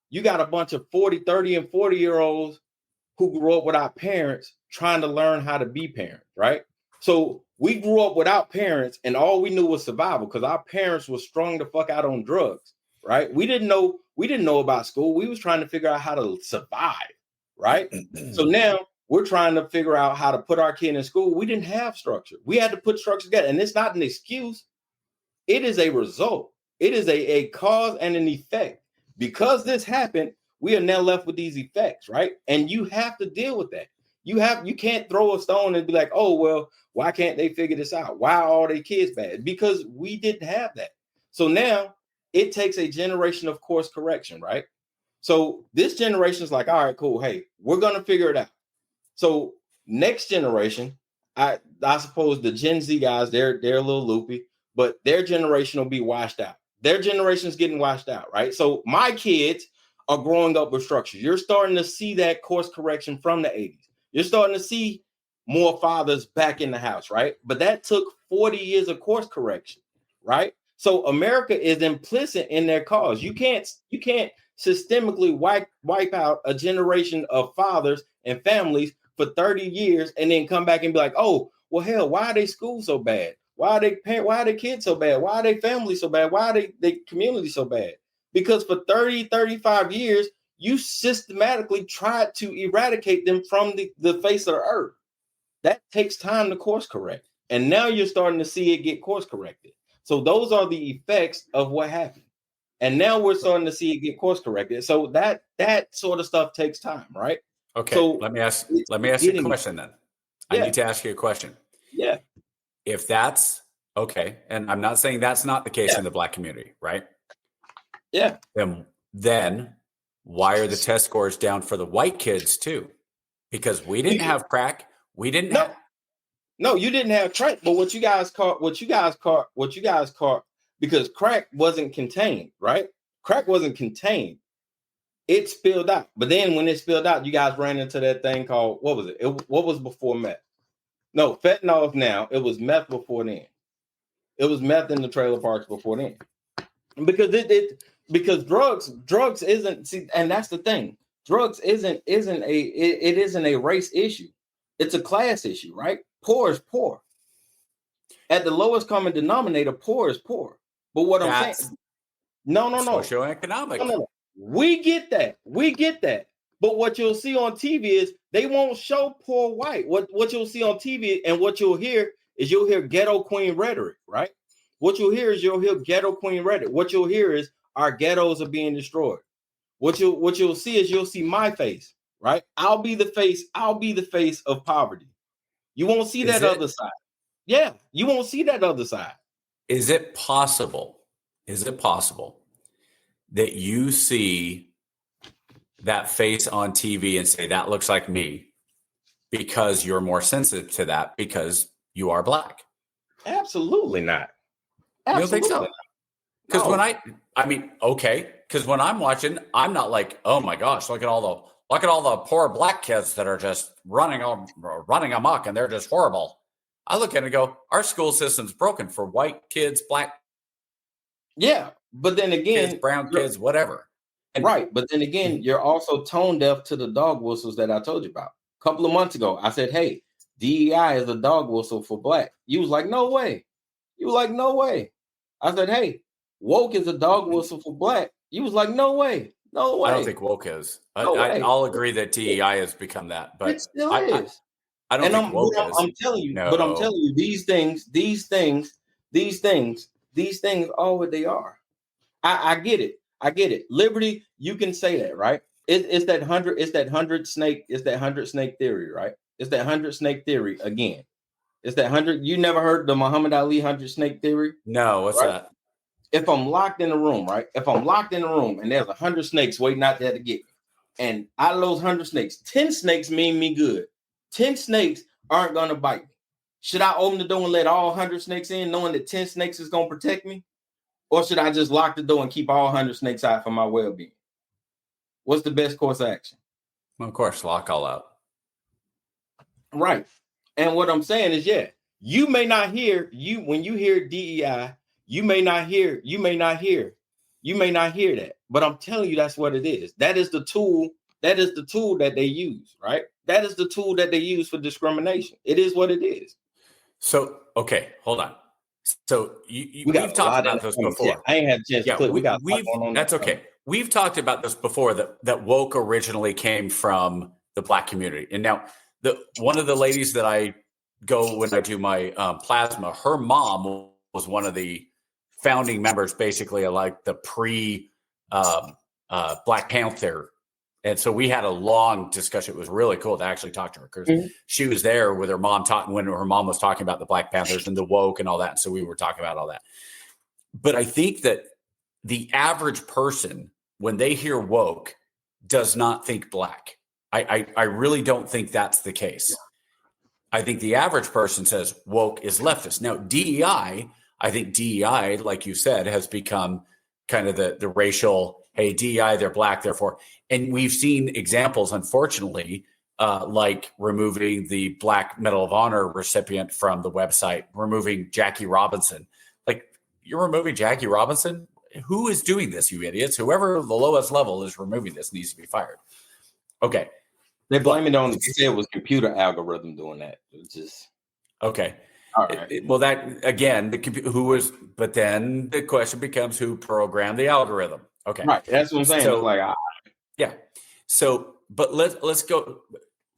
you got a bunch of 40, 30, and 40-year-olds who grew up with our parents trying to learn how to be parents, right? So we grew up without parents, and all we knew was survival because our parents were strung the fuck out on drugs, right? We didn't know about school. We was trying to figure out how to survive, right? So now we're trying to figure out how to put our kid in school. We didn't have structure. We had to put structure together, and it's not an excuse. It is a result. It is a cause and an effect. Because this happened, we are now left with these effects, right? And you have to deal with that. You can't throw a stone and be like, oh, well, why can't they figure this out? Why are all their kids bad? Because we didn't have that. So now it takes a generation of course correction, right? So this generation is like, all right, cool. Hey, we're going to figure it out. So next generation, I suppose the Gen Z guys, they're a little loopy, but their generation will be washed out. Their generation is getting washed out, right? So my kids are growing up with structure. You're starting to see that course correction from the 80s. You're starting to see more fathers back in the house, right? But that took 40 years of course correction, right? So America is implicit in their cause. You can't systemically wipe out a generation of fathers and families for 30 years and then come back and be like, oh, well, hell, why are they schools so bad? Why are they kids so bad? Why are they families so bad? Why are they community so bad? Because for 30, 35 years, you systematically tried to eradicate them from the face of the earth. That takes time to course correct. And now you're starting to see it get course corrected. So those are the effects of what happened. And now we're starting to see it get course corrected. So that sort of stuff takes time, right? Okay. So let me ask you a question then. Yeah. I need to ask you a question. Yeah. If that's okay, and I'm not saying that's not the case in the Black community, right? Yeah. Then why are the test scores down for the white kids too? Because we didn't have crack. We didn't have. No, you didn't have crack, but what you guys caught, because crack wasn't contained, right? Crack wasn't contained. It spilled out. But then when it spilled out, you guys ran into that thing called, what was it? What was before meth? No, fentanyl now. It was meth before then. It was meth in the trailer parks before then. Because drugs isn't, see, and that's the thing. Drugs isn't a race issue. It's a class issue, right? Poor is poor. At the lowest common denominator, poor is poor. But what I'm saying, no. Socioeconomic. No. We get that. But what you'll see on TV is they won't show poor white. What you'll see on TV and what you'll hear ghetto queen rhetoric, right? What you'll hear ghetto queen rhetoric. What you'll hear is our ghettos are being destroyed. What you'll see is you'll see my face, right? I'll be the face of poverty. You won't see that other side. Yeah, you won't see that other side. Is it possible that you see that face on TV and say, that looks like me, because you're more sensitive to that because you are Black? Absolutely not. You don't think so? Because No. because when I'm watching, I'm not like, oh my gosh, look at all the poor Black kids that are just running amok and they're just horrible. I look at it and go, our school system's broken for white kids, Black Yeah, but then again, kids, brown kids, whatever. Right, but then again, you're also tone deaf to the dog whistles that I told you about. A couple of months ago, I said, hey, DEI is a dog whistle for Black. You was like, no way. You were like, no way. I said, hey, woke is a dog whistle for Black. You was like, no way. No way. I don't think woke is. No way. I'll agree that DEI has become that, but it still is. I don't think woke is. I'm telling you, No. But I'm telling you, these things are what they are. I get it. Liberty, you can say that, right? It's that 100 snake theory, right? It's that 100 snake theory again. It's that 100. You never heard the Muhammad Ali 100 snake theory? No, what's that? If I'm locked in a room, right? If I'm locked in a room and there's 100 snakes waiting out there to get me, and out of those 100 snakes, 10 snakes mean me good. 10 snakes aren't going to bite me. Should I open the door and let all 100 snakes in, knowing that 10 snakes is going to protect me? Or should I just lock the door and keep all 100 snakes out for my well-being? What's the best course of action? Well, of course, lock all out. Right. And what I'm saying is, yeah, you may not hear when you hear DEI, you may not hear that. But I'm telling you, that's what it is. That is the tool that they use, right? that is the tool that they use for discrimination. It is what it is. So, okay, hold on. So we've talked about this before. Yeah, I ain't had a chance to click. That's okay. We've talked about this before, that woke originally came from the Black community. And now one of the ladies that I go when I do my plasma, her mom was one of the founding members, basically, like the Black Panther. And so we had a long discussion. It was really cool to actually talk to her because she was there with her mom when her mom was talking about the Black Panthers and the woke and all that. And so we were talking about all that. But I think that the average person, when they hear woke, does not think Black. I really don't think that's the case. I think the average person says woke is leftist. Now, DEI, I think DEI, like you said, has become kind of the racial, hey, DEI, they're Black, therefore. And we've seen examples, unfortunately, like removing the Black Medal of Honor recipient from the website, removing Jackie Robinson. Like, you're removing Jackie Robinson? Who is doing this, you idiots? Whoever the lowest level is removing this needs to be fired. Okay. They blame it on, they say it was computer algorithm doing that. It's just. Okay. All right. Well, that, again, but then the question becomes who programmed the algorithm. Okay. Right. That's what I'm saying. So, yeah. So, but let's go.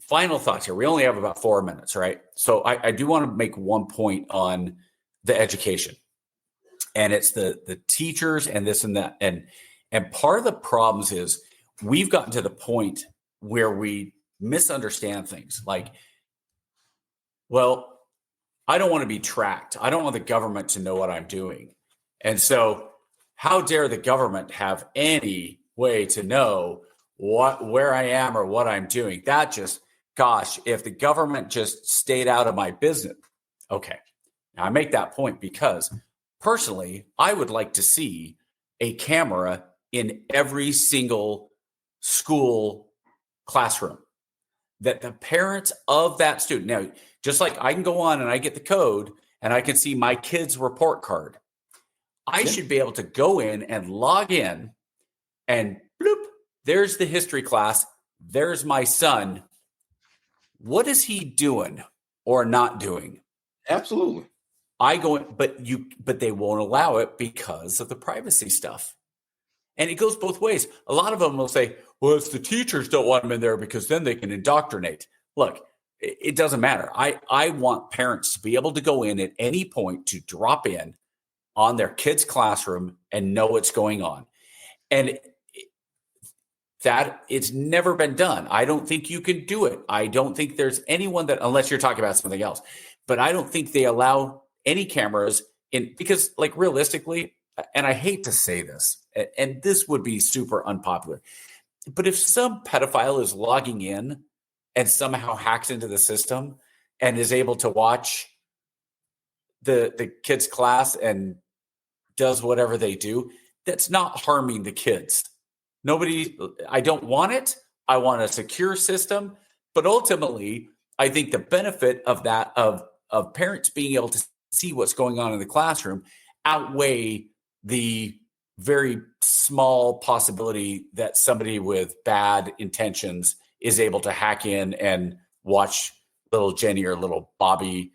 Final thoughts here. We only have about 4 minutes, right? So I do want to make one point on the education, and it's the teachers and this and that. And part of the problems is we've gotten to the point where we misunderstand things like, well, I don't want to be tracked. I don't want the government to know what I'm doing. And so how dare the government have any way to know where I am or what I'm doing? That just, gosh, if the government just stayed out of my business. Okay. Now I make that point because personally, I would like to see a camera in every single school classroom that the parents of that student, now, just like I can go on and I get the code and I can see my kid's report card, I should be able to go in and log in and bloop, there's the history class. There's my son. What is he doing or not doing? Absolutely. I go in, but they won't allow it because of the privacy stuff. And it goes both ways. A lot of them will say, well, it's the teachers don't want them in there because then they can indoctrinate. Look, it doesn't matter. I want parents to be able to go in at any point to drop in on their kid's classroom and know what's going on. And that it's never been done. I don't think you can do it. I don't think there's anyone that, unless you're talking about something else, but I don't think they allow any cameras in, because like realistically, and I hate to say this, and this would be super unpopular, but if some pedophile is logging in and somehow hacks into the system and is able to watch the kids' class and does whatever they do, that's not harming the kids. I don't want it. I want a secure system. But ultimately, I think the benefit of that, of parents being able to see what's going on in the classroom, outweigh the very small possibility that somebody with bad intentions is able to hack in and watch little Jenny or little Bobby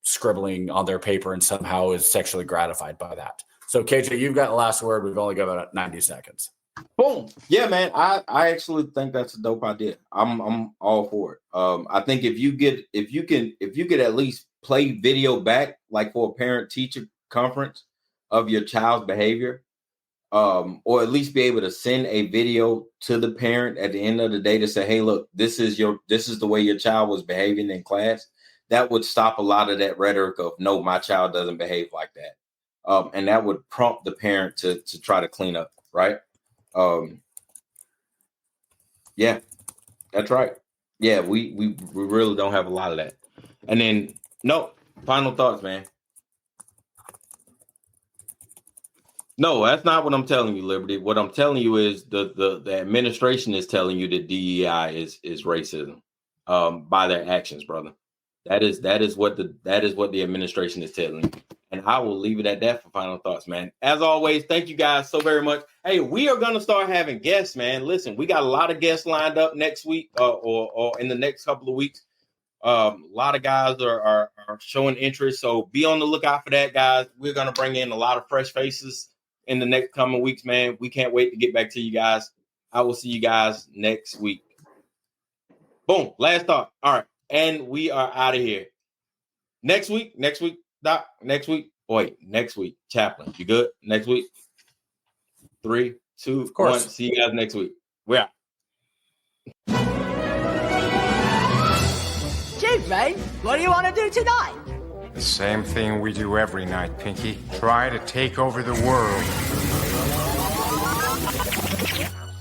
scribbling on their paper and somehow is sexually gratified by that. So KJ, you've got the last word. We've only got about 90 seconds. Boom. Yeah, man. I actually think that's a dope idea. I'm all for it. I think if you could at least play video back, like for a parent teacher conference of your child's behavior, or at least be able to send a video to the parent at the end of the day to say, hey, look, this is the way your child was behaving in class. That would stop a lot of that rhetoric of, no, my child doesn't behave like that. And that would prompt the parent to try to clean up. Right. Yeah, that's right. Yeah, we really don't have a lot of that. And then, no, final thoughts, man. No, that's not what I'm telling you, Liberty. What I'm telling you is the administration is telling you that DEI is racism by their actions, brother. That is what the administration is telling me. And I will leave it at that for final thoughts, man. As always, thank you guys so very much. Hey, we are gonna start having guests, man. Listen, we got a lot of guests lined up next week, or in the next couple of weeks. A lot of guys are showing interest, so be on the lookout for that, guys. We're gonna bring in a lot of fresh faces in the next coming weeks, man. We can't wait to get back to you guys. I will see you guys next week. Boom. Last thought. All right. And we are out of here. Next week, Doc. Next week. Wait, next week. Chaplain, you good? Next week. 3, 2, 1. See you guys next week. We're out. Chief mate, what do you want to do tonight? The same thing we do every night, Pinky. Try to take over the world.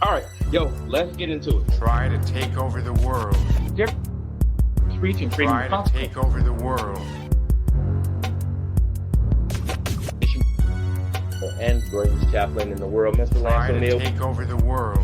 All right. Yo, let's get into it. Try to take over the world. Try to take over the world. And greatest chaplain in the world, Mr. Lance Try to O'Neill. take over the world.